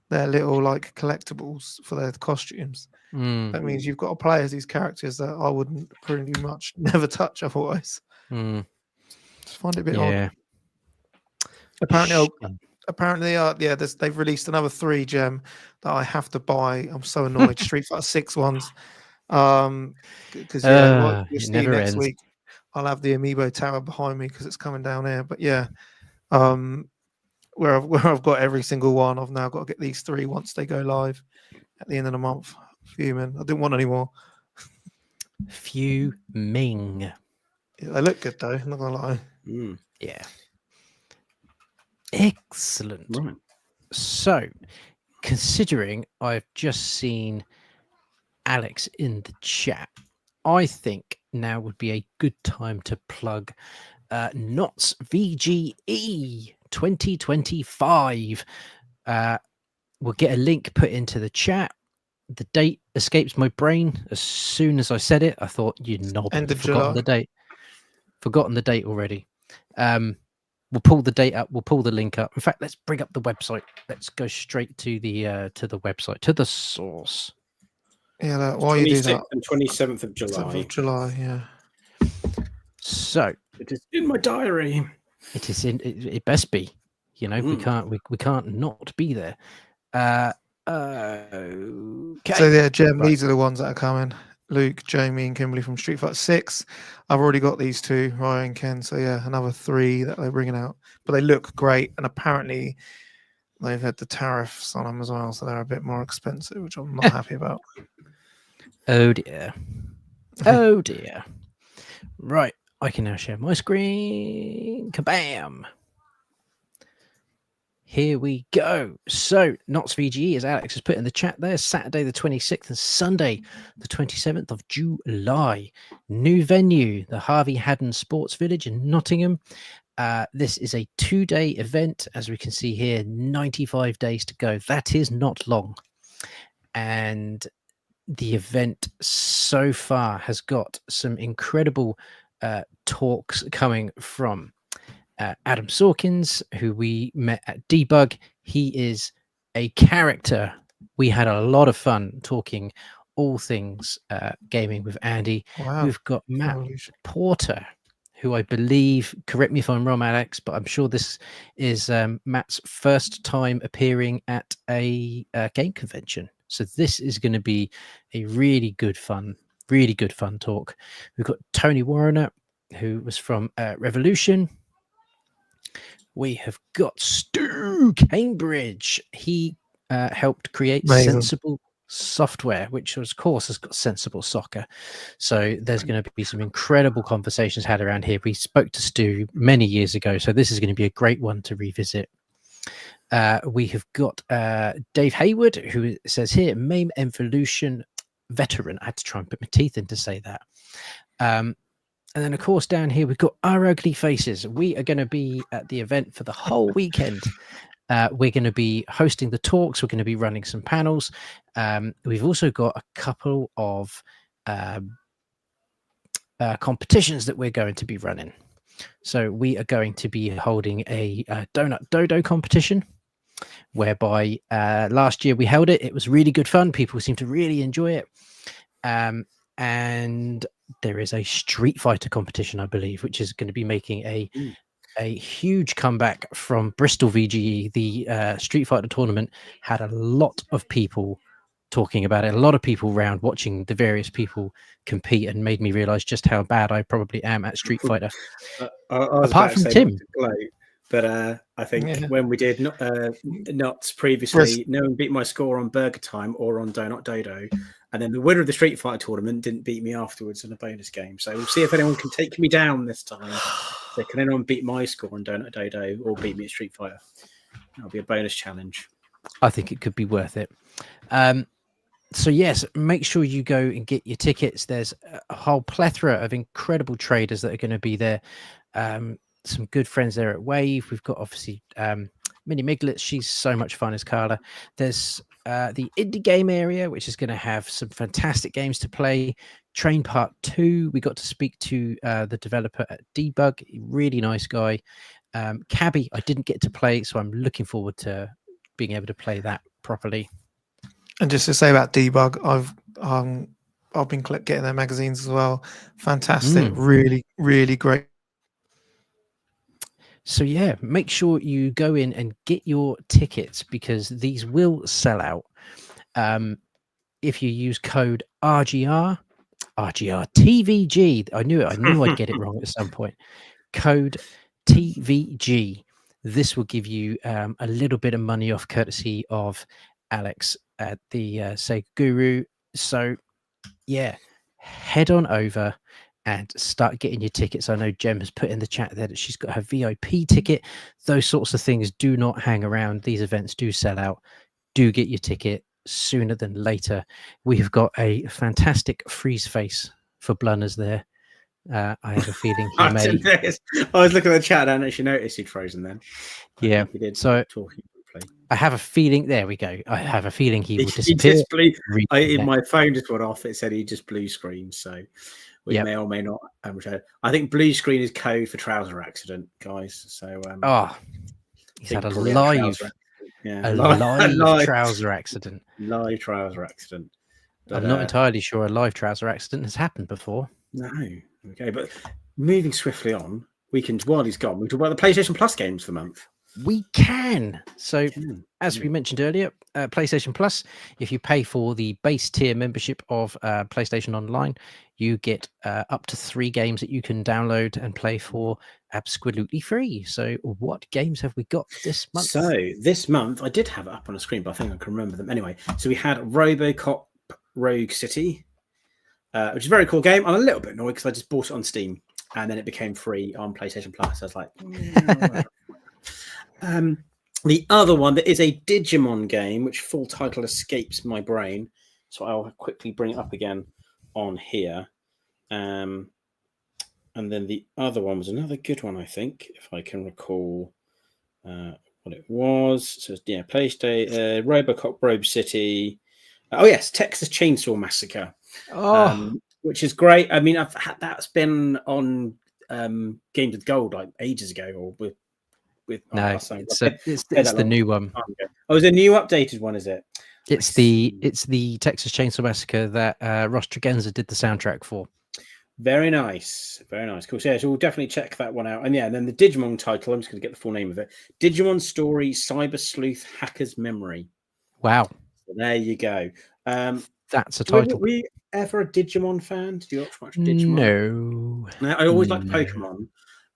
their little like collectibles for their costumes, that means you've got to play as these characters that I wouldn't pretty much never touch otherwise. Just find it a bit odd. Apparently, they've released another 3 gem that I have to buy. I'm so annoyed. Street Fighter 6 ones. Because next week I'll have the Amiibo tower behind me because it's coming down here. But yeah, where I've got every single one, I've now got to get these 3 once they go live at the end of the month. Fuming. I didn't want any more. Fuming. Yeah, they look good though. I'm not gonna lie. Yeah. Excellent. Right. So, considering I've just seen Alex in the chat, I think now would be a good time to plug Knott's VGE 2025. We'll get a link put into the chat. The date escapes my brain. As soon as I said it, I thought you'd knob. Forgotten the date already. We'll pull the date up. We'll pull the link up. In fact, let's bring up the website. Let's go straight to the website, to the source. Yeah, why you do that? And 27th of July. 27th of July, yeah. So it is in my diary. It is in. It best be. You know, we can't not be there. Okay. So yeah, Jem, these are the ones that are coming. Luke, Jamie, and Kimberly from Street Fighter 6. I've already got these two, Ryan and Ken. So yeah, another 3 that they're bringing out. But they look great, and apparently they've had the tariffs on them as well, so they're a bit more expensive, which I'm not happy about. Oh dear. Oh dear. Right, I can now share my screen. Kabam! Here we go. So, Knots VGE, as Alex has put in the chat there, Saturday the 26th and Sunday the 27th of July. New venue, the Harvey Haddon Sports Village in Nottingham. This is a 2-day event. As we can see here, 95 days to go. That is not long. And the event so far has got some incredible talks coming from Adam Sawkins, who we met at Debug. He is a character. We had a lot of fun talking all things gaming with Andy. Wow. We've got Matt Porter, who I believe, correct me if I'm wrong, Alex, but I'm sure this is Matt's first time appearing at a game convention. So this is going to be a really good fun talk. We've got Tony Warrener, who was from Revolution. We have got Stu Cambridge. He helped create Sensible Software, which of course has got Sensible Soccer. So there's going to be some incredible conversations had around here. We spoke to Stu many years ago, so this is going to be a great one to revisit. We have got Dave Hayward, who says here, MAME Evolution veteran. I had to try and put my teeth in to say that. And then, of course, down here, we've got Our Ugly Faces. We are going to be at the event for the whole weekend. We're going to be hosting the talks. We're going to be running some panels. We've also got a couple of competitions that we're going to be running. So we are going to be holding a Donut Dodo competition, whereby last year we held it. It was really good fun. People seem to really enjoy it. And there is a Street Fighter competition, I believe, which is going to be making a huge comeback from Bristol VGE. The Street Fighter tournament had a lot of people talking about it, a lot of people around watching the various people compete, and made me realize just how bad I probably am at Street Fighter. I was apart from Tim. But I think when we did Knots previously, no one beat my score on Burger Time or on Donut Dodo. And then the winner of the Street Fighter tournament didn't beat me afterwards in a bonus game. So we'll see if anyone can take me down this time. So can anyone beat my score on Donut Dodo or beat me at Street Fighter? That'll be a bonus challenge. I think it could be worth it. So yes, make sure you go and get your tickets. There's a whole plethora of incredible traders that are going to be there. Some good friends there at Wave. We've got obviously Minnie Miglets. She's so much fun as Carla. There's the indie game area, which is going to have some fantastic games to play. Train Part 2. We got to speak to the developer at Debug. Really nice guy. Cabby, I didn't get to play, so I'm looking forward to being able to play that properly. And just to say about Debug, I've been getting their magazines as well. Fantastic, really, really great. So yeah, make sure you go in and get your tickets, because these will sell out. If you use code RGR TVG, I knew I'd get it wrong at some point. Code TVG. This will give you a little bit of money off, courtesy of Alex at the Sega Guru. So yeah, head on over and start getting your tickets. I know Jem has put in the chat there that she's got her VIP ticket. Those sorts of things do not hang around. These events do sell out. Do get your ticket sooner than later. We have got a fantastic freeze face for Blunners there. I have a feeling he may. I was looking at the chat and actually noticed he'd frozen then. Yeah. He did. So talking briefly. I have a feeling. There we go. I have a feeling he will disappear. He just blew, my phone just went off. It said he just blue screen. So we may or may not. I think blue screen is code for trouser accident, guys. So he's had a live trouser accident. Live trouser accident. But, I'm not entirely sure a live trouser accident has happened before. No. Okay, but moving swiftly on, while he's gone, we talk about the PlayStation Plus games for the month. We can. So, as we mentioned earlier, PlayStation Plus, if you pay for the base tier membership of PlayStation Online, you get up to 3 games that you can download and play for absolutely free. So, what games have we got this month? So, this month, I did have it up on a screen, but I think I can remember them anyway. So, we had RoboCop Rogue City, which is a very cool game. I'm a little bit annoyed because I just bought it on Steam and then it became free on PlayStation Plus. I was like, the other one that is a Digimon game, which full title escapes my brain, so I'll quickly bring it up again on here. And then the other one was another good one, I think, if I can recall what it was. So yeah, PlayStation, RoboCop Rogue City. Oh yes, Texas Chainsaw Massacre, which is great. I mean, that's been on Games with Gold like ages ago, or with no, it's the new one. Oh, it's a new updated one, is it? It's the Texas Chainsaw Massacre that Ross Tregenza did the soundtrack for. Very nice, very nice, cool. So, yeah, so we'll definitely check that one out. And yeah, and then the Digimon title, I'm just going to get the full name of it: Digimon Story Cyber Sleuth Hacker's Memory. Wow, so there you go. That's a title. Were you ever a Digimon fan? Did you watch much Digimon? No, I always liked Pokemon.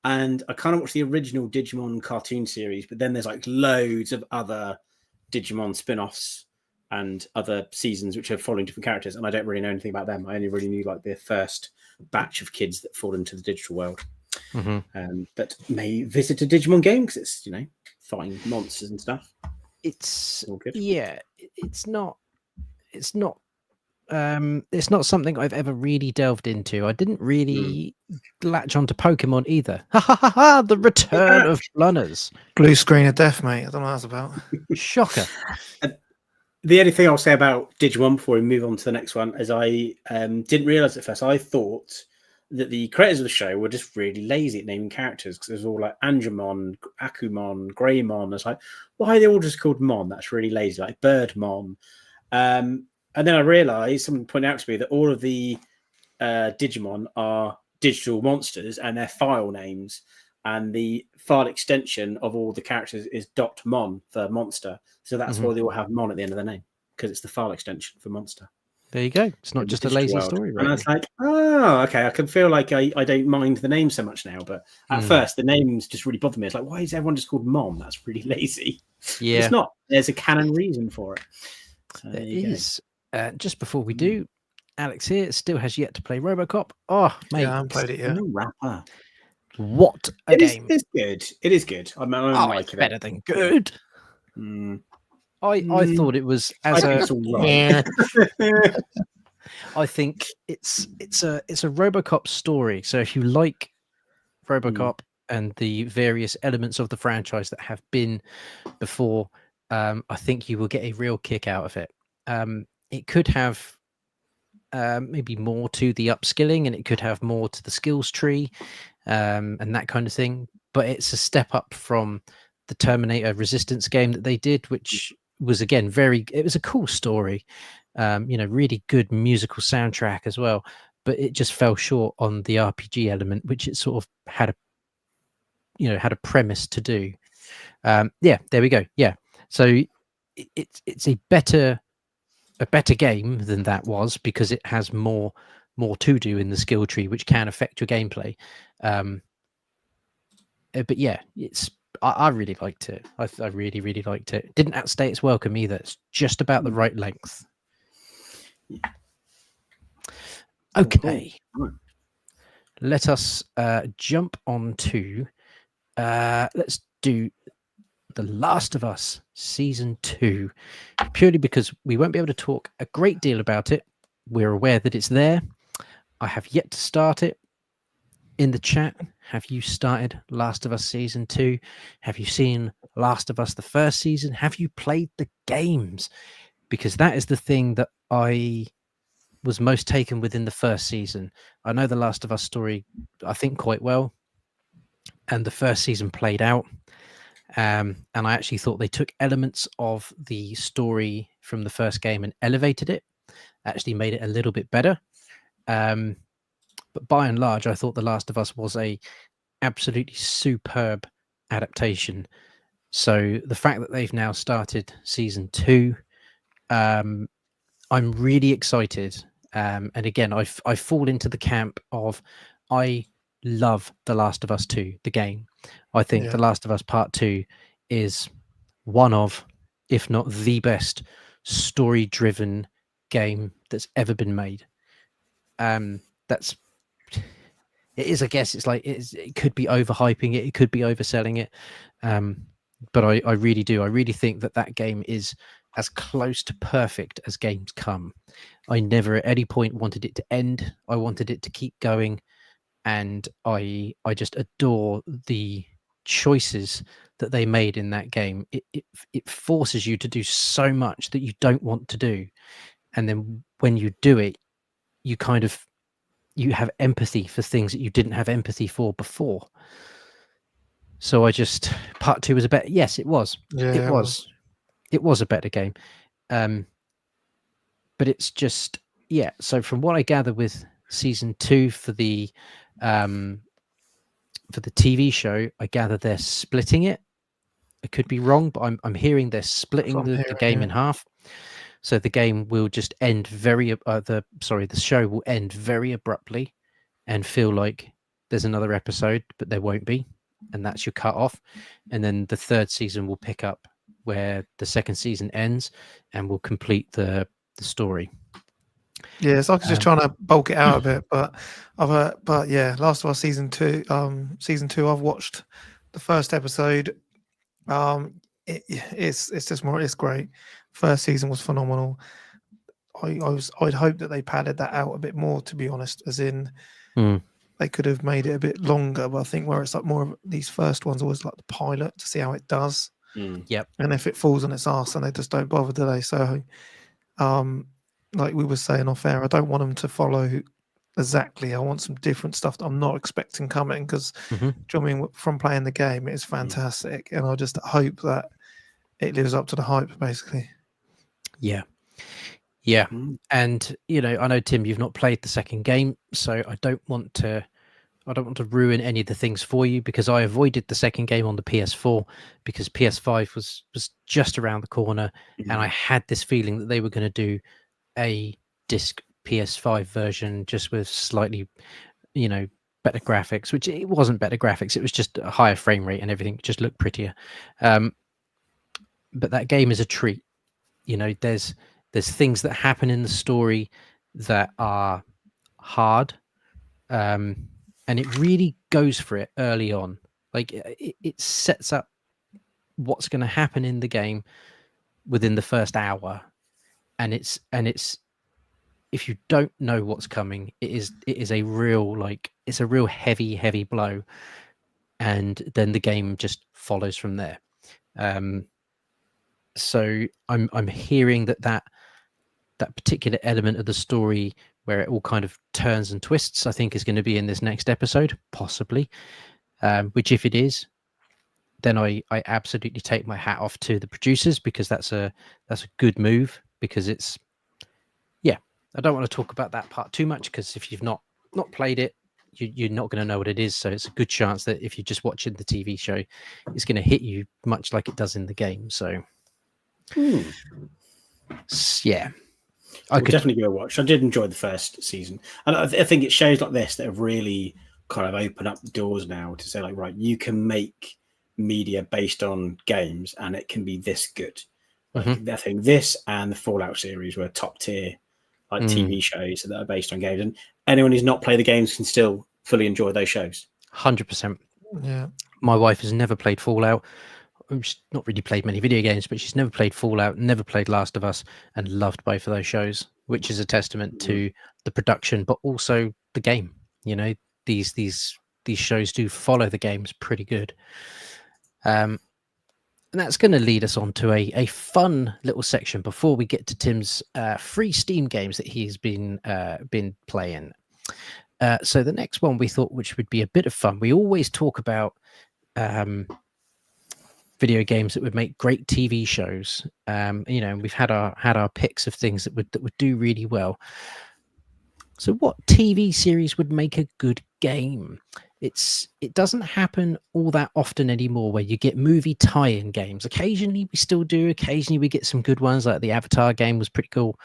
And I kind of watched the original Digimon cartoon series, but then there's like loads of other Digimon spin-offs and other seasons which are following different characters, and I don't really know anything about them. I only really knew like the first batch of kids that fall into the digital world. But may visit a Digimon game because it's, you know, fighting monsters and stuff. It's all good. Yeah, it's not something I've ever really delved into. I didn't really latch onto Pokemon either. The return of Blunners. Blue screen of death, mate. I don't know what that's about. Shocker. The only thing I'll say about Digimon before we move on to the next one is I didn't realize at first. I thought that the creators of the show were just really lazy at naming characters because it was all like Angemon, Akumon, Greymon. It's like, why are they all just called Mon? That's really lazy. Like Birdmon. And then I realized, someone pointed out to me that all of the Digimon are digital monsters and they're file names. And the file extension of all the characters is .mon for monster. So that's why they all have Mon at the end of the name, because it's the file extension for monster. There you go. It's not just a lazy story, right? And I was like, oh, okay. I can feel like I don't mind the name so much now. But at first, the names just really bothered me. It's like, why is everyone just called Mon? That's really lazy. Yeah. It's not. There's a canon reason for it. So there is. Just before we do, Alex here still has yet to play RoboCop. Oh, mate. Yeah, I haven't played it yet. Rapper. What a game. It is good. It is good. I like it's it. Better than good. I thought it was as I think it's a RoboCop story. So if you like RoboCop and the various elements of the franchise that have been before, I think you will get a real kick out of it. It could have maybe more to the upskilling, and it could have more to the skills tree, and that kind of thing. But it's a step up from the Terminator Resistance game that they did, which was again it was a cool story, really good musical soundtrack as well. But it just fell short on the RPG element, which it sort of had a premise to do. There we go. Yeah, so it's a better game than that was, because it has more to do in the skill tree, which can affect your gameplay. But yeah, I really liked it. I really, really liked it. Didn't outstay its welcome either. It's just about the right length. Okay. Let us jump on to let's do The Last of Us Season 2, purely because we won't be able to talk a great deal about it. We're aware that it's there. I have yet to start it. In the chat, have you started Last of Us Season 2? Have you seen Last of Us the first season? Have you played the games? Because that is the thing that I was most taken with in the first season. I know the Last of Us story, I think, quite well, and the first season played out. And I actually thought they took elements of the story from the first game and elevated it, actually made it a little bit better. But by and large, I thought The Last of Us was a absolutely superb adaptation. So the fact that they've now started season 2, I'm really excited. And again, I fall into the camp of I love The Last of Us 2, the game. I think Yeah. The Last of Us Part 2 is one of, if not the best, story-driven game that's ever been made. That's it is, I guess, it's like it could be overhyping it, it could be overselling it, but I really do. I really think that game is as close to perfect as games come. I never at any point wanted it to end. I wanted it to keep going, and I just adore the choices that they made in that game. It forces you to do so much that you don't want to do, and then when you do it, you kind of you have empathy for things that you didn't have empathy for before. So I just part 2 was a better. Yes, it was. Yeah, It was. It was a better game. But it's just So from what I gather with season 2 for the TV show, I gather they're splitting it. I could be wrong, but I'm hearing they're splitting the game in half. So the game will just end the show will end very abruptly and feel like there's another episode, but there won't be, and that's your cut off. And then the third season will pick up where the second season ends, and will complete the story. Yeah, it's like just trying to bulk it out a bit, but Last of Us season 2. I've watched the first episode. It's great. First season was phenomenal. I'd hope that they padded that out a bit more, to be honest, as in they could have made it a bit longer, but I think where it's like more of these first ones always like the pilot to see how it does. Yep. And if it falls on its ass, then they just don't bother, do they? So like we were saying off air, I don't want them to follow exactly. I want some different stuff that I'm not expecting coming, because do you know what I mean? From playing the game, it is fantastic, and I just hope that it lives up to the hype, basically. Yeah. And I know, Tim, you've not played the second game, so I don't want to ruin any of the things for you, because I avoided the second game on the PS4 because PS5 was just around the corner, and I had this feeling that they were going to do a disc PS5 version just with slightly better graphics, which it wasn't better graphics, it was just a higher frame rate and everything just looked prettier. But that game is a treat. There's things that happen in the story that are hard, and it really goes for it early on. Like it sets up what's going to happen in the game within the first hour, and it's if you don't know what's coming, it is a real heavy blow, and then the game just follows from there. So I'm hearing that particular element of the story where it all kind of turns and twists, I think, is going to be in this next episode, possibly. Which, if it is, then I absolutely take my hat off to the producers, because that's a good move. Because it's I don't want to talk about that part too much, because if you've not played it, you're not going to know what it is. So it's a good chance that if you're just watching the TV show, it's going to hit you much like it does in the game. So yeah, I could definitely go watch. I did enjoy the first season, and I think it shows like this that have really kind of opened up the doors now to say, like, right, you can make media based on games, and it can be this good. Like, I think this and the Fallout series were top tier, like TV shows that are based on games, and anyone who's not played the games can still fully enjoy those shows. 100%. Yeah, my wife has never played Fallout. She's not really played many video games, but she's never played Fallout, never played Last of Us, and loved both of those shows, which is a testament to the production, but also the game. These shows do follow the games pretty good. And that's going to lead us on to a fun little section before we get to Tim's free Steam games that he's been playing. So the next one we thought, which would be a bit of fun. We always talk about video games that would make great TV shows. We've had our picks of things that would do really well. So what TV series would make a good game? it doesn't happen all that often anymore where you get movie tie-in games. Occasionally we still do. Occasionally we get some good ones, like the Avatar game was pretty cool.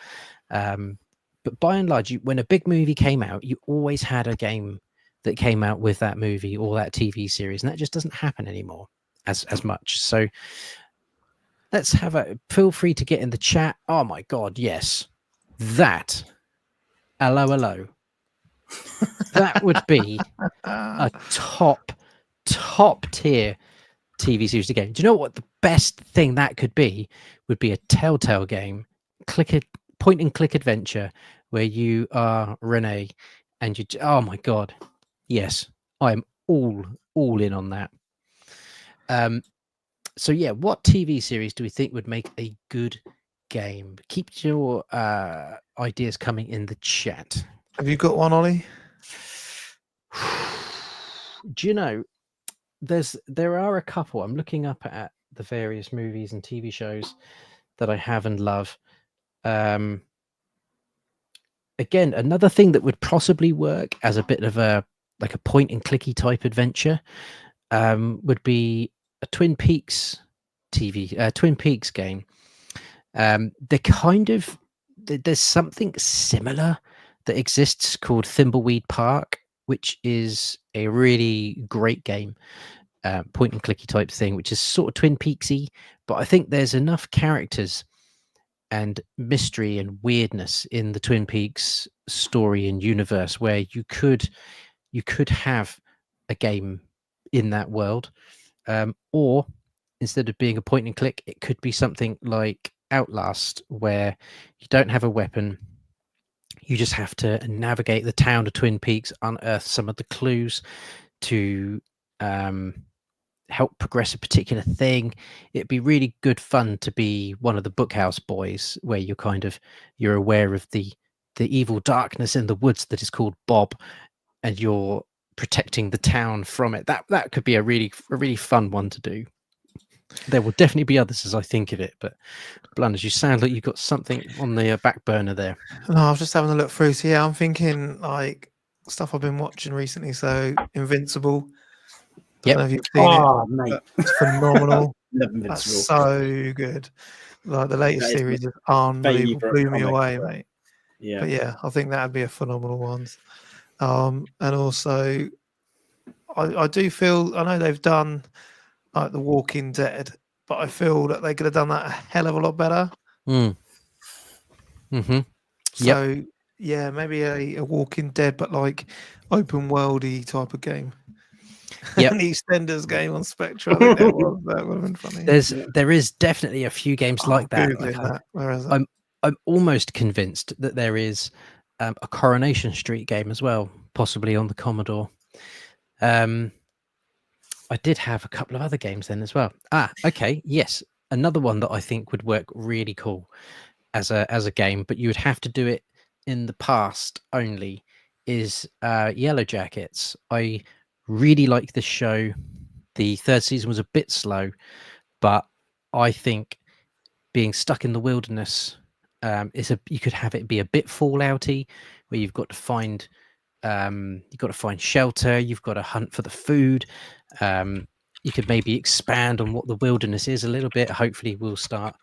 But by and large, when a big movie came out, you always had a game that came out with that movie or that TV series, and that just doesn't happen anymore as much. So let's have a feel free to get in the chat. Oh my god, yes, that hello. That would be a top tier TV series game. Do you know what the best thing that could be? Would be a Telltale game, point and click adventure where you are Renee and you. Oh my god, yes, I'm all in on that. So yeah, what TV series do we think would make a good game? Keep your ideas coming in the chat. Have you got one, Ollie? Do you know, there are a couple. I'm looking up at the various movies and TV shows that I have and love. Again, another thing that would possibly work as a bit of a point and clicky type adventure would be a Twin Peaks game. They're kind of there's something similar that exists called Thimbleweed Park, which is a really great game, point and clicky type thing, which is sort of Twin Peaksy, but I think there's enough characters and mystery and weirdness in the Twin Peaks story and universe where you could have a game in that world, or instead of being a point and click, it could be something like Outlast, where you don't have a weapon. You just have to navigate the town of Twin Peaks, unearth some of the clues to help progress a particular thing. It'd be really good fun to be one of the Bookhouse boys, where you're aware of the evil darkness in the woods that is called Bob, and you're protecting the town from it. That could be a really fun one to do. There will definitely be others as I think of it, but Blunders, you sound like you've got something on the back burner there. No, I was just having a look through. So yeah, I'm thinking like stuff I've been watching recently. So Invincible. Don't know if you've seen it. Mate. It's phenomenal. Love Invincible. That's so good. Like the latest series is unbelievable. Blew me away, mate. Yeah. But yeah, I think that'd be a phenomenal one. And also, I do feel, I know they've done like The Walking Dead, but I feel that they could have done that a hell of a lot better. So yeah, maybe a Walking Dead, but like open worldy type of game. Yep. An EastEnders game on Spectrum. I think that would have been funny. There is definitely a few games like that. Where is it? I'm almost convinced that there is a Coronation Street game as well, possibly on the Commodore. I did have a couple of other games then as well. Okay, yes, another one that I think would work really cool as a game, but you would have to do it in the past only, is Yellow Jackets. I really like this show. The third season was a bit slow, but I think being stuck in the wilderness you could have it be a bit Fallouty, where you've got to find shelter, you've got to hunt for the food. You could maybe expand on what the wilderness is a little bit. Hopefully we'll start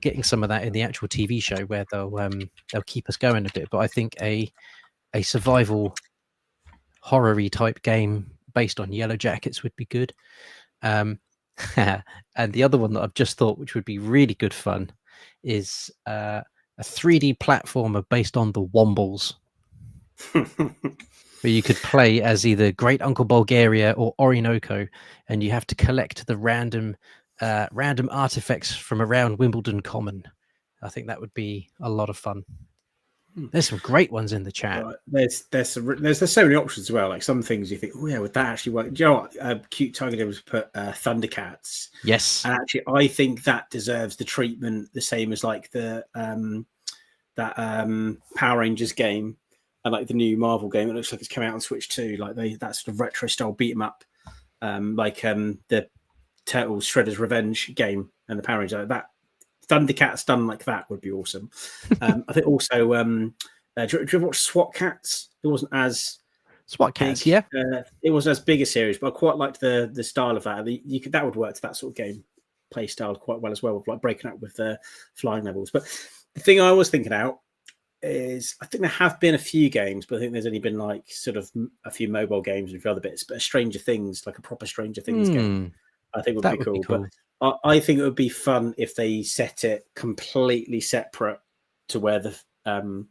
getting some of that in the actual TV show, where they'll keep us going a bit. But I think a survival horror-y type game based on Yellow Jackets would be good. And the other one that I've just thought, which would be really good fun, is a 3D platformer based on the Wombles, where you could play as either Great Uncle Bulgaria or Orinoco, and you have to collect the random artifacts from around Wimbledon Common. I think that would be a lot of fun. There's some great ones in the chat. There's so many options as well. Like some things you think, oh yeah, would that actually work? Do you know what? Cute Tiger did was put Thundercats. Yes, and actually, I think that deserves the treatment the same as like the Power Rangers game and like the new Marvel game. It looks like it's coming out on Switch too. Like that sort of retro style beat 'em up, like the Turtles Shredder's Revenge game and the Power Rangers like that. Thundercats done like that would be awesome. I think also, do you ever watch SWAT Cats? It wasn't as SWAT Cats, big, yeah. It wasn't as big a series, but I quite liked the style of that. That would work to that sort of game play style quite well as well, with like breaking up with the flying levels. But the thing I was thinking out is, I think there have been a few games, but I think there's only been like sort of a few mobile games and a few other bits. But a Stranger Things, like a proper Stranger Things game, I think would be cool. But I think it would be fun if they set it completely separate to where the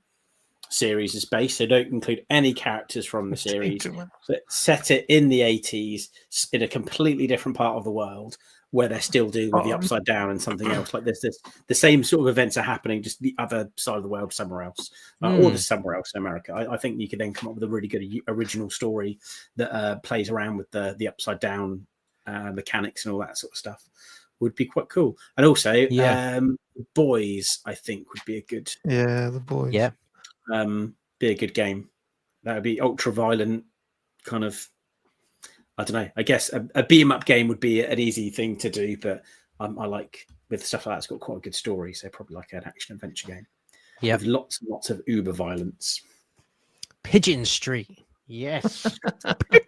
series is based. So don't include any characters from the series. So set it in the 80s in a completely different part of the world, where they're still dealing with the Upside Down and something else. Like the same sort of events are happening, just the other side of the world somewhere else, or just somewhere else in America. I think you could then come up with a really good original story that plays around with the Upside Down mechanics and all that sort of stuff. Would be quite cool. And also, Boys, I think, would be a good. Yeah, the Boys. Yeah. Be a good game. That would be ultra violent, kind of. I don't know. I guess a beat 'em up game would be an easy thing to do, but I like with stuff like that. It's got quite a good story, so probably like an action adventure game. Yeah, with lots and lots of uber violence. Pigeon Street. Yes.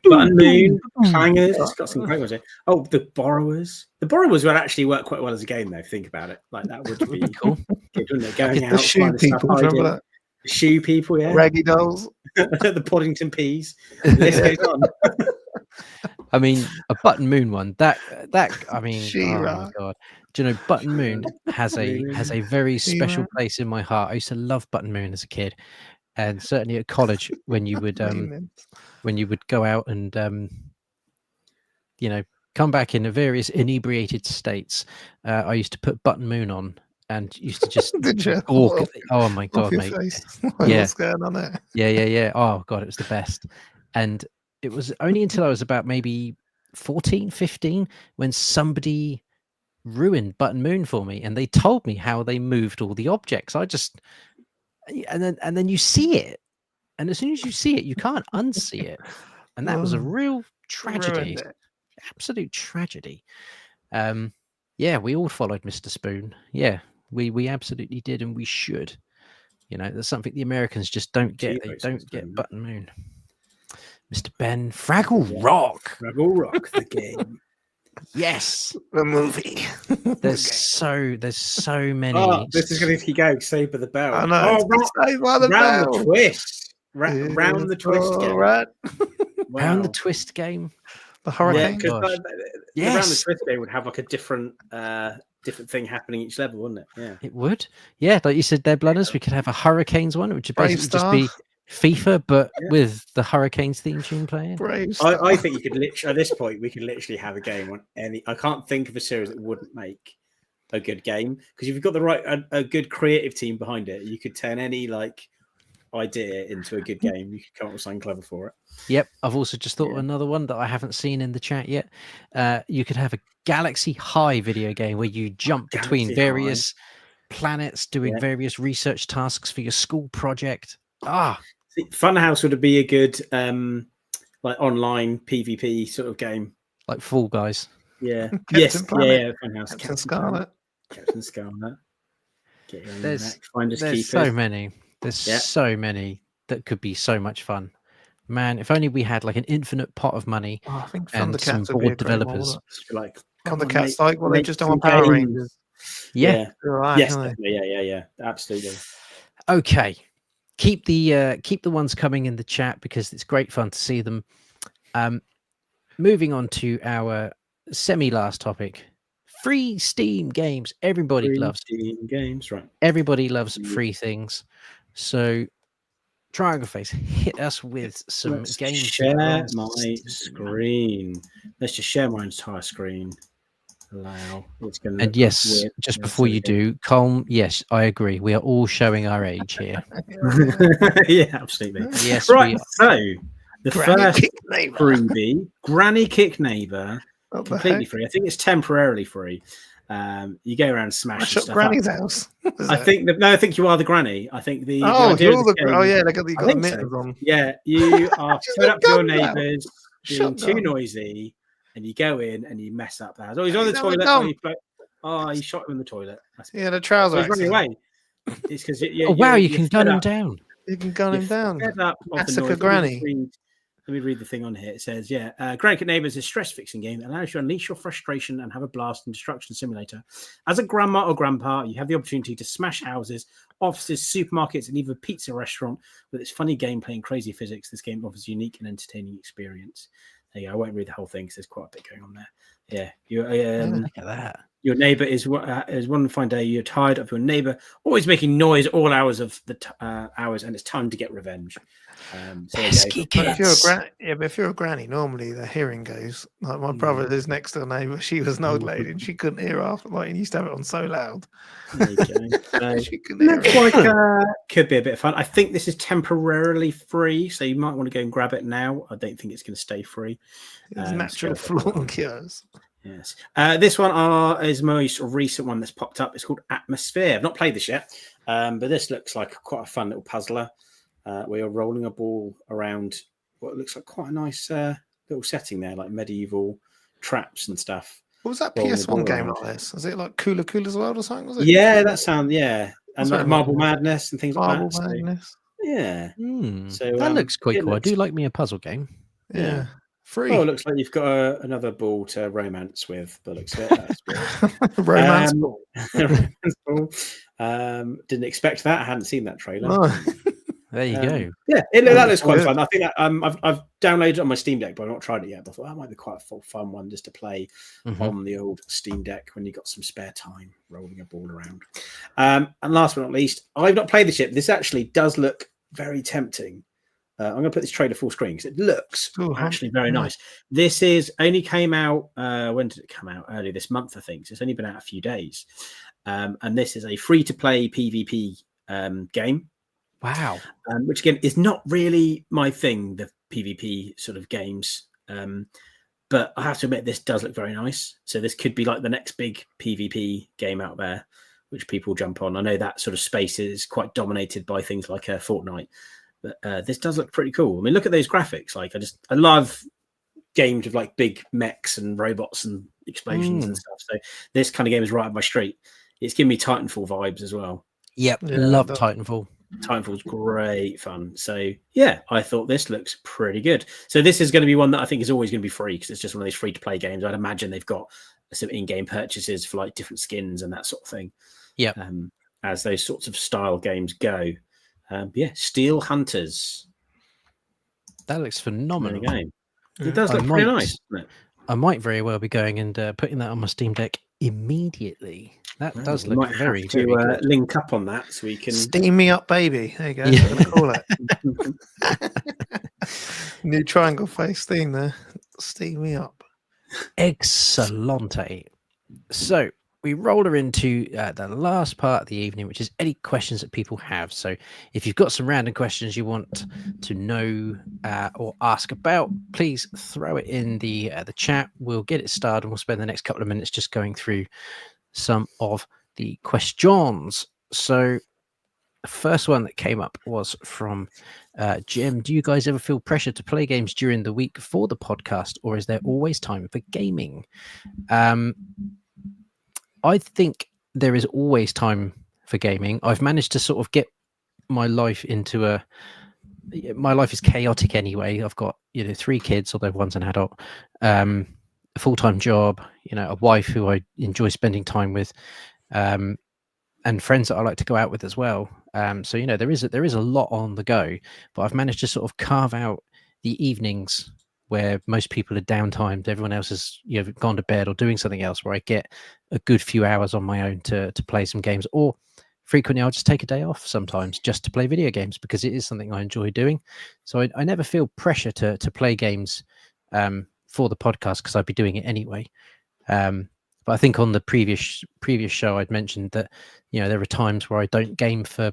Button Moon, Clangers. It's got some great ones here. Oh, the Borrowers. The Borrowers would actually work quite well as a game, though. If you think about it, like that would be cool. Good, wouldn't it? Going out, the shoe people. Remember that? The shoe people, yeah. Raggy Dolls. The Poddington Peas. The list goes on. I mean, a Button Moon one. That. I mean, She-Ra. oh my god. Do you know Button Moon has a very special place in my heart. I used to love Button Moon as a kid, and certainly at college when you would go out and come back in various inebriated states. I used to put Button Moon on and used to just walk. Oh my god, mate! What's going on there? Yeah. Oh god, it was the best. And it was only until I was about maybe 14, 15 when somebody ruined Button Moon for me, and they told me how they moved all the objects. And then you see it, and as soon as you see it, you can't unsee it, and that was a real tragedy, absolute tragedy. Yeah, we all followed Mr. Spoon. Yeah, we absolutely did, and we should. There's something the Americans just don't get. They don't get Button Moon. Mr. Ben, Fraggle Rock. Fraggle Rock, the game. Yes, the movie. There's so many. Oh, this is going to keep going. Saved by the Bell. I know. Saved by the Bell. The twist. Round the twist game. Right. Wow. Round the twist game. The hurricane. Yeah, because the Round the Twist game would have like a different thing happening each level, wouldn't it? Yeah, it would. Yeah, like you said there, Blunners, we could have a Hurricanes one, which would basically just be FIFA, but with the Hurricanes theme tune playing. I think you could literally, at this point, we could literally have a game on any. I can't think of a series that wouldn't make a good game, because if you've got a good creative team behind it, you could turn any idea into a good game. You could come up with something clever for it. Yep, I've also just thought of another one that I haven't seen in the chat yet. You could have a Galaxy High video game where you jump between various planets, doing various research tasks for your school project. Funhouse would be a good online PvP sort of game, like Fall Guys. Yeah. Funhouse. Captain Scarlet. There's so many. There's so many that could be so much fun. Man, if only we had like an infinite pot of money and some bored developers. Like Thundercats, like they just don't want Power Rangers. Yeah. Right, yes. Yeah. Absolutely. Okay. Keep the ones coming in the chat because it's great fun to see them. Moving on to our semi-last topic. Free Steam games. Everybody loves Steam games, right? Everybody loves free things. So Triangle Face, hit us with some games. Share my screen. Let's just share my entire screen. Allow. And yes, just before you do, Colm, yes, I agree. We are all showing our age here. Yeah, absolutely. Yes, right. So the first freebie, Granny Kick Neighbor, completely free. I think it's temporarily free. You go around and smash stuff Granny's house. I think you are the granny. I think the they got the mittens on. Yeah, you are put up to your neighbours, being too noisy, and you go in and you mess up the house. Oh, he's on the toilet. You shot him in the toilet. Yeah, the trouser. He's running away. It's because you can gun him down. You can gun him down. Fed up of Massacre Granny. Let me read the thing on here. It says, Granny Cat Neighbours is a stress-fixing game that allows you to unleash your frustration and have a blast in Destruction Simulator. As a grandma or grandpa, you have the opportunity to smash houses, offices, supermarkets, and even a pizza restaurant. With its funny gameplay and crazy physics, this game offers a unique and entertaining experience. There you go. I won't read the whole thing because there's quite a bit going on there. Yeah, look at that. Your neighbour is one fine day you're tired of your neighbour always making noise all hours of the hours, and it's time to get revenge. Pesky But kids. if you're a granny, normally the hearing goes. Like my brother lives next to a neighbour. She was an old lady and she couldn't hear after. Like, and used to have it on so loud. There you go. She couldn't hear Looks it. like could be a bit of fun. I think this is temporarily free, so you might want to go and grab it now. I don't think it's going to stay free. It's natural flaunkios. Yes. This one is my most recent one that's popped up. It's called Atmosphere. I've not played this yet, but this looks like quite a fun little puzzler where you're rolling a ball around what looks like quite a nice little setting there, like medieval traps and stuff. What was that PS1 game like this? Was it like Cooler's World or something? Was it? Yeah, that sound, yeah. And like Marble Madness and things like that. Marble Madness. So, yeah. So that looks quite cool. I do like me a puzzle game. Yeah. Free. Oh, it looks like you've got another ball to romance with. The looks of it. That's Romance ball. Romance ball. Didn't expect that. I hadn't seen that trailer. No. There you go. Yeah, that looks quite fun. I think that I've downloaded it on my Steam Deck, but I've not tried it yet. But I thought that might be quite a fun one just to play on the old Steam Deck when you've got some spare time rolling a ball around. And last but not least, I've not played this yet. This actually does look very tempting. I'm going to put this trailer full screen because it looks actually very nice. This only came out. When did it come out? Early this month, I think. So it's only been out a few days. And this is a free-to-play PvP game. Wow. Which again is not really my thing, the PvP sort of games. But I have to admit, this does look very nice. So this could be like the next big PvP game out there, which people jump on. I know that sort of space is quite dominated by things like Fortnite. But this does look pretty cool. I mean, look at those graphics. Like, I love games with like big mechs and robots and explosions and stuff. So this kind of game is right up my street. It's giving me Titanfall vibes as well. Yep, love Titanfall. Titanfall's great fun. So yeah, I thought this looks pretty good. So this is going to be one that I think is always going to be free because it's just one of these free to play games. I'd imagine they've got some in-game purchases for like different skins and that sort of thing. Yeah, as those sorts of style games go. Steel Hunters. That looks phenomenal. Game. It does look pretty nice. Doesn't it? I might very well be going and putting that on my Steam Deck immediately. That does look very good. Link up on that so we can Steam me up, baby. There you go. Yeah. I'm gonna call it. New triangle face theme there. Steam me up. Excellente. So we roll her into the last part of the evening, which is any questions that people have. So if you've got some random questions you want to know or ask about, please throw it in the chat. We'll get it started and we'll spend the next couple of minutes just going through some of the questions. So the first one that came up was from Jim. Do you guys ever feel pressure to play games during the week for the podcast, or is there always time for gaming? I think there is always time for gaming. I've managed to sort of get my life into my life is chaotic anyway. I've got, 3 kids, although one's an adult, a full-time job, a wife who I enjoy spending time with, and friends that I like to go out with as well. So, there is a lot on the go, but I've managed to sort of carve out the evenings where most people are downtimed, everyone else has gone to bed or doing something else, where I get a good few hours on my own to play some games. Or frequently I'll just take a day off sometimes just to play video games because it is something I enjoy doing. So I never feel pressure to play games for the podcast because I'd be doing it anyway. But I think on the previous show I'd mentioned that there are times where I don't game for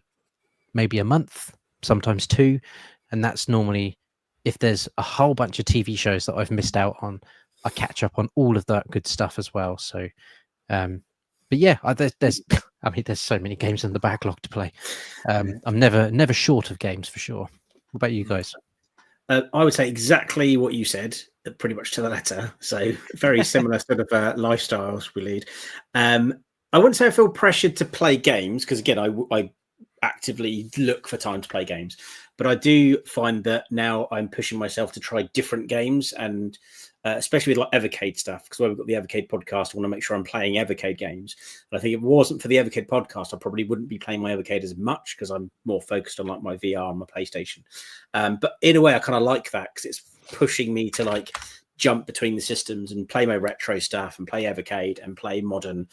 maybe a month, sometimes 2, and that's normally if there's a whole bunch of TV shows that I've missed out on. I catch up on all of that good stuff as well. So, but yeah, there's so many games in the backlog to play. I'm never short of games for sure. What about you guys? I would say exactly what you said, pretty much to the letter. So very similar sort of lifestyles we lead. I wouldn't say I feel pressured to play games because again, I actively look for time to play games. But I do find that now I'm pushing myself to try different games, and especially with like Evercade stuff, because we've got the Evercade podcast. I want to make sure I'm playing Evercade games. And I think if it wasn't for the Evercade podcast, I probably wouldn't be playing my Evercade as much, because I'm more focused on like my VR and my PlayStation. But in a way, I kind of like that, because it's pushing me to like jump between the systems and play my retro stuff and play Evercade and play modern.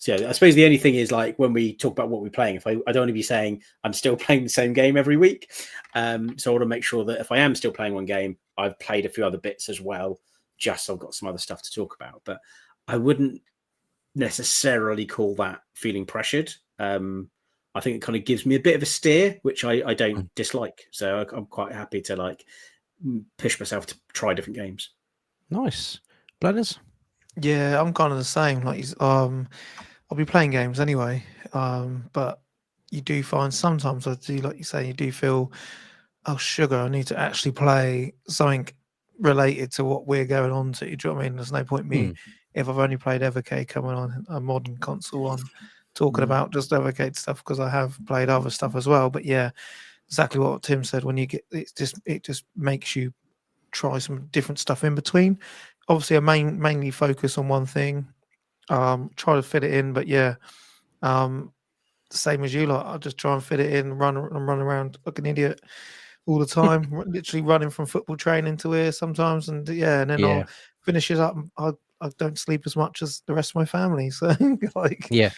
So yeah, I suppose the only thing is, like, when we talk about what we're playing, if I don't want to be saying I'm still playing the same game every week. So I want to make sure that if I am still playing one game, I've played a few other bits as well, just so I've got some other stuff to talk about. But I wouldn't necessarily call that feeling pressured. I think it kind of gives me a bit of a steer, which I don't dislike. So I'm quite happy to like push myself to try different games. Nice. Bladders? Yeah, I'm kind of the same. Like, I'll be playing games anyway, but you do find sometimes, I do, like you say, you do feel, oh sugar, I need to actually play something related to what we're going on to. Do you know what I mean? There's no point me if I've only played Evercade coming on a modern console on talking about just Evercade stuff, because I have played other stuff as well. But yeah, exactly what Tim said. When you get it just makes you try some different stuff in between. Obviously, I mainly focus on one thing. Try to fit it in, but yeah, same as you. Like, I'll just try and fit it in, run around like an idiot all the time, literally running from football training to here sometimes, and yeah, and then I'll finish it up. I don't sleep as much as the rest of my family, so like, yeah.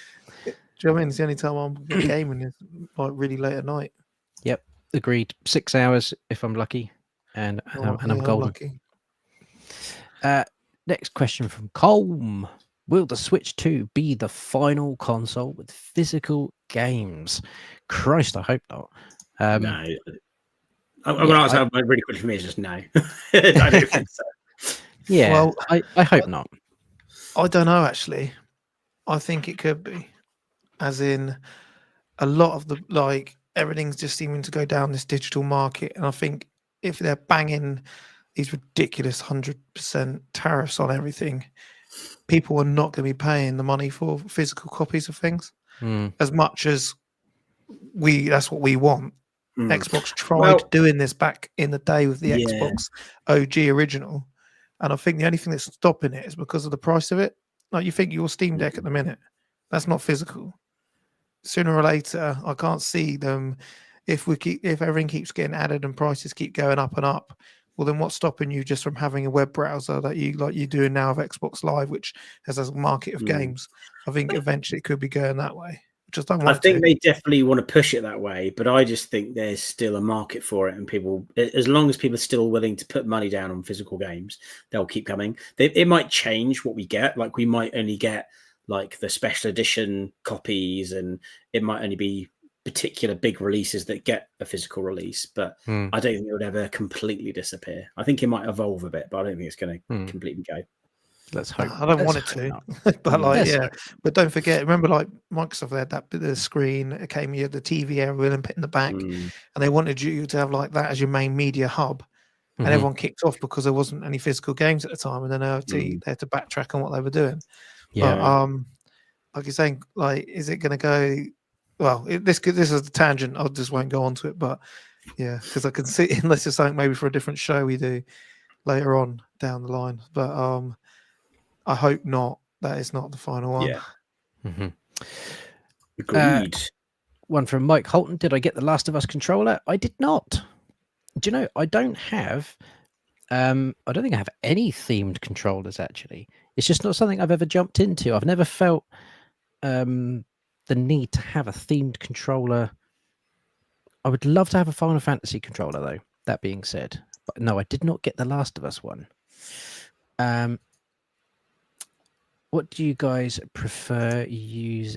Do you know what I mean? It's the only time I'm gaming is like really late at night. Yep, agreed. 6 hours if I'm lucky, and I'm golden. Lucky. Next question from Colm. Will the Switch 2 be the final console with physical games? Christ, I hope not. No. I'm going to answer really quickly for me. It's just no. I don't think so. Yeah, well, I hope not. I don't know, actually. I think it could be. As in, a lot of the, like, everything's just seeming to go down this digital market. And I think if they're banging these ridiculous 100% tariffs on everything, people are not going to be paying the money for physical copies of things as much as that's what we want. Xbox tried doing this back in the day with the Xbox OG original, and I think the only thing that's stopping it is because of the price of it. Like, you think your Steam Deck at the minute, that's not physical. Sooner or later, I can't see them, if everything keeps getting added and prices keep going up and up, well, then what's stopping you just from having a web browser that you're doing now with Xbox Live, which has a market of games? I think eventually it could be going that way. Just don't want I think they definitely want to push it that way, but I just think there's still a market for it, and people, as long as people are still willing to put money down on physical games, they'll keep coming. It might change what we get. Like, we might only get like the special edition copies, and it might only be particular big releases that get a physical release, but I don't think it would ever completely disappear. I think it might evolve a bit, but I don't think it's going to completely go. Let's hope. I don't want it to, but like, but don't forget, remember, like, Microsoft had that bit of the screen, it came, you had the TV area and put in the back, and they wanted you to have like that as your main media hub, and everyone kicked off because there wasn't any physical games at the time, and then they had to backtrack on what they were doing. But like you're saying, like, is it going to go? Well, this is a tangent. I just won't go on to it, but yeah, because I can see, unless it's something maybe for a different show we do later on down the line. But I hope not. That is not the final one. Yeah. Agreed. One from Mike Holton. Did I get the Last of Us controller? I did not. Do you know? I don't have. I don't think I have any themed controllers, actually. It's just not something I've ever jumped into. I've never felt the need to have a themed controller. I would love to have a Final Fantasy controller, though. That being said, but no, I did not get the Last of Us one. What do you guys prefer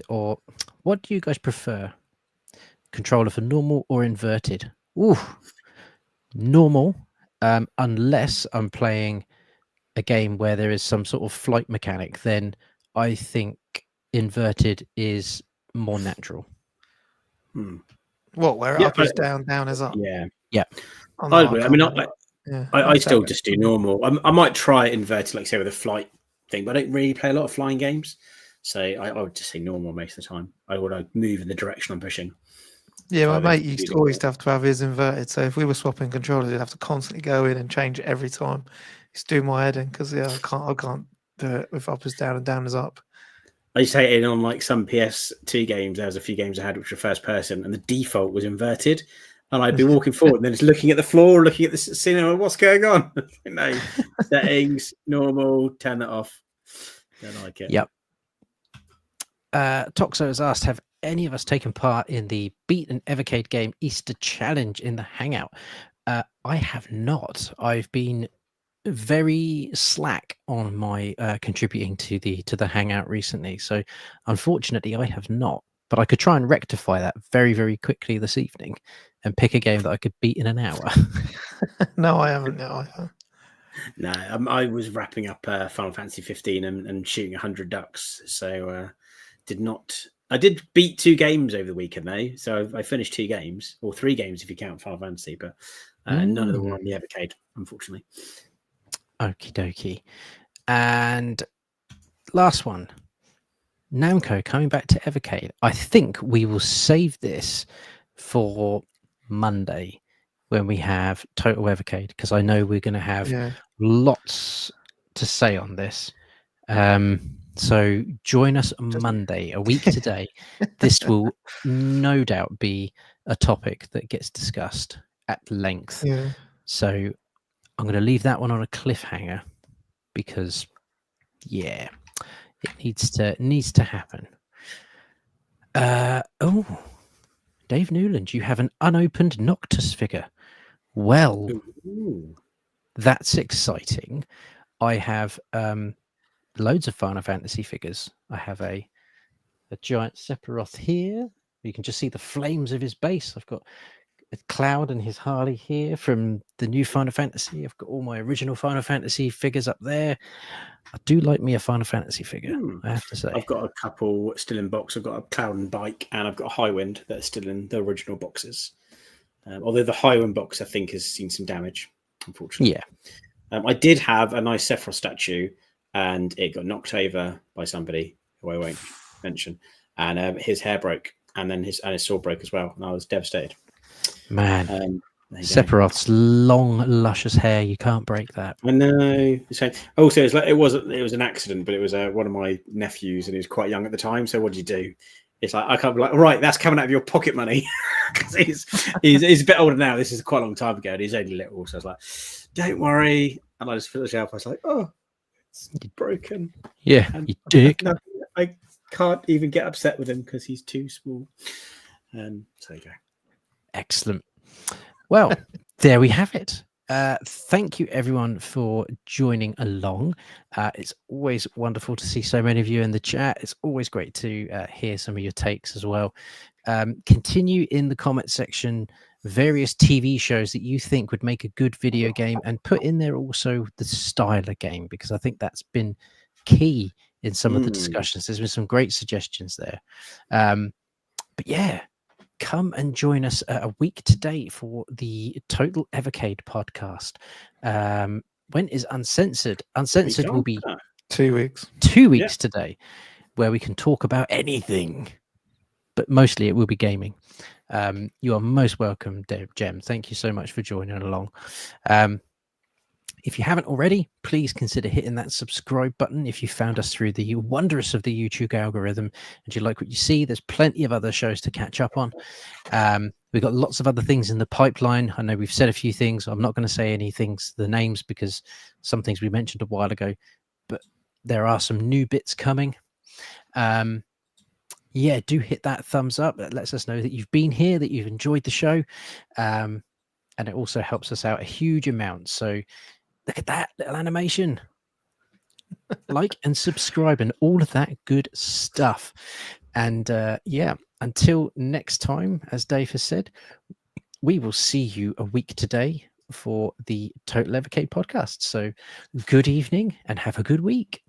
or what do you guys prefer? Controller for normal or inverted? Ooh, normal, unless I'm playing a game where there is some sort of flight mechanic, then I think inverted is more natural. What, where up is down, down is up? Yeah. I agree. I mean, I still just do normal. I might try inverted, like say with a flight thing, but I don't really play a lot of flying games, so I would just say normal most of the time. I would move in the direction I'm pushing. Yeah, my 5 mate inch used to music always player. have to have his inverted. So if we were swapping controllers, he'd have to constantly go in and change it every time. He's doing my head in because I can't do it with up is down and down is up. I used to hate it on like some PS2 games. There was a few games I had which were first person, and the default was inverted. And I'd be walking forward and then just looking at the floor, looking at the cinema. What's going on? No settings, normal, turn that off. Don't like it. Yep. Toxo has asked, have any of us taken part in the Beat an Evercade game Easter Challenge in the Hangout? I have not. I've been very slack on my contributing to the Hangout recently, so unfortunately I have not. But I could try and rectify that very, very quickly this evening and pick a game that I could beat in an hour. No, I haven't. No, I haven't. No, I was wrapping up Final Fantasy 15 and shooting 100 ducks, so did not. I did beat 2 games over the weekend though, so I finished 2 games, or 3 games if you count Final Fantasy, but none of them were on the Evercade, unfortunately. Okie dokie. And last one, Namco coming back to Evercade. I think we will save this for Monday when we have Total Evercade, because I know we're going to have lots to say on this. So join us Monday, a week today. This will no doubt be a topic that gets discussed at length. Yeah. So I'm going to leave that one on a cliffhanger because, yeah, it needs to happen. Oh, Dave Newland, you have an unopened Noctis figure. Well, that's exciting. I have loads of Final Fantasy figures. I have a giant Sephiroth here. You can just see the flames of his base. I've got a Cloud and his Harley here from the new Final Fantasy. I've got all my original Final Fantasy figures up there. I do like me a Final Fantasy figure, I have to say. I've got a couple still in box. I've got a Cloud and Bike, and I've got a Highwind that's still in the original boxes. Although the Highwind box, I think, has seen some damage, unfortunately. Yeah. I did have a nice Sephiroth statue, and it got knocked over by somebody who I won't mention, and his hair broke, and then his sword broke as well, and I was devastated. Man, Sephiroth's long, luscious hair, you can't break that. I know. Also, it was an accident, but it was one of my nephews, and he was quite young at the time. So what did you do? It's like I can't be like, right, that's coming out of your pocket money, because he's a bit older now. This is quite a long time ago, and he's only little. So I was like, don't worry, and I just finished it up. I was like, oh, it's broken. Yeah, and you dick. I can't even get upset with him because he's too small. So there you go. Excellent. Well, there we have it. Thank you, everyone, for joining along. It's always wonderful to see so many of you in the chat. It's always great to hear some of your takes as well. Continue in the comment section various TV shows that you think would make a good video game, and put in there also the style of game, because I think that's been key in some of the discussions. There's been some great suggestions there. But yeah, come and join us a week today for the Total Evercade podcast. When is Uncensored? Uncensored will be 2 weeks. 2 weeks today, where we can talk about anything, but mostly it will be gaming. You are most welcome, Jem. Thank you so much for joining along. If you haven't already, please consider hitting that subscribe button. If you found us through the wonders of the YouTube algorithm and you like what you see, there's plenty of other shows to catch up on. We've got lots of other things in the pipeline. I know we've said a few things. I'm not going to say any things, the names, because some things we mentioned a while ago, but there are some new bits coming. Yeah, do hit that thumbs up. That lets us know that you've been here, that you've enjoyed the show. And it also helps us out a huge amount. So look at that little animation. Like and subscribe and all of that good stuff. And yeah, until next time, as Dave has said, we will see you a week today for the Total Evercade podcast. So good evening and have a good week.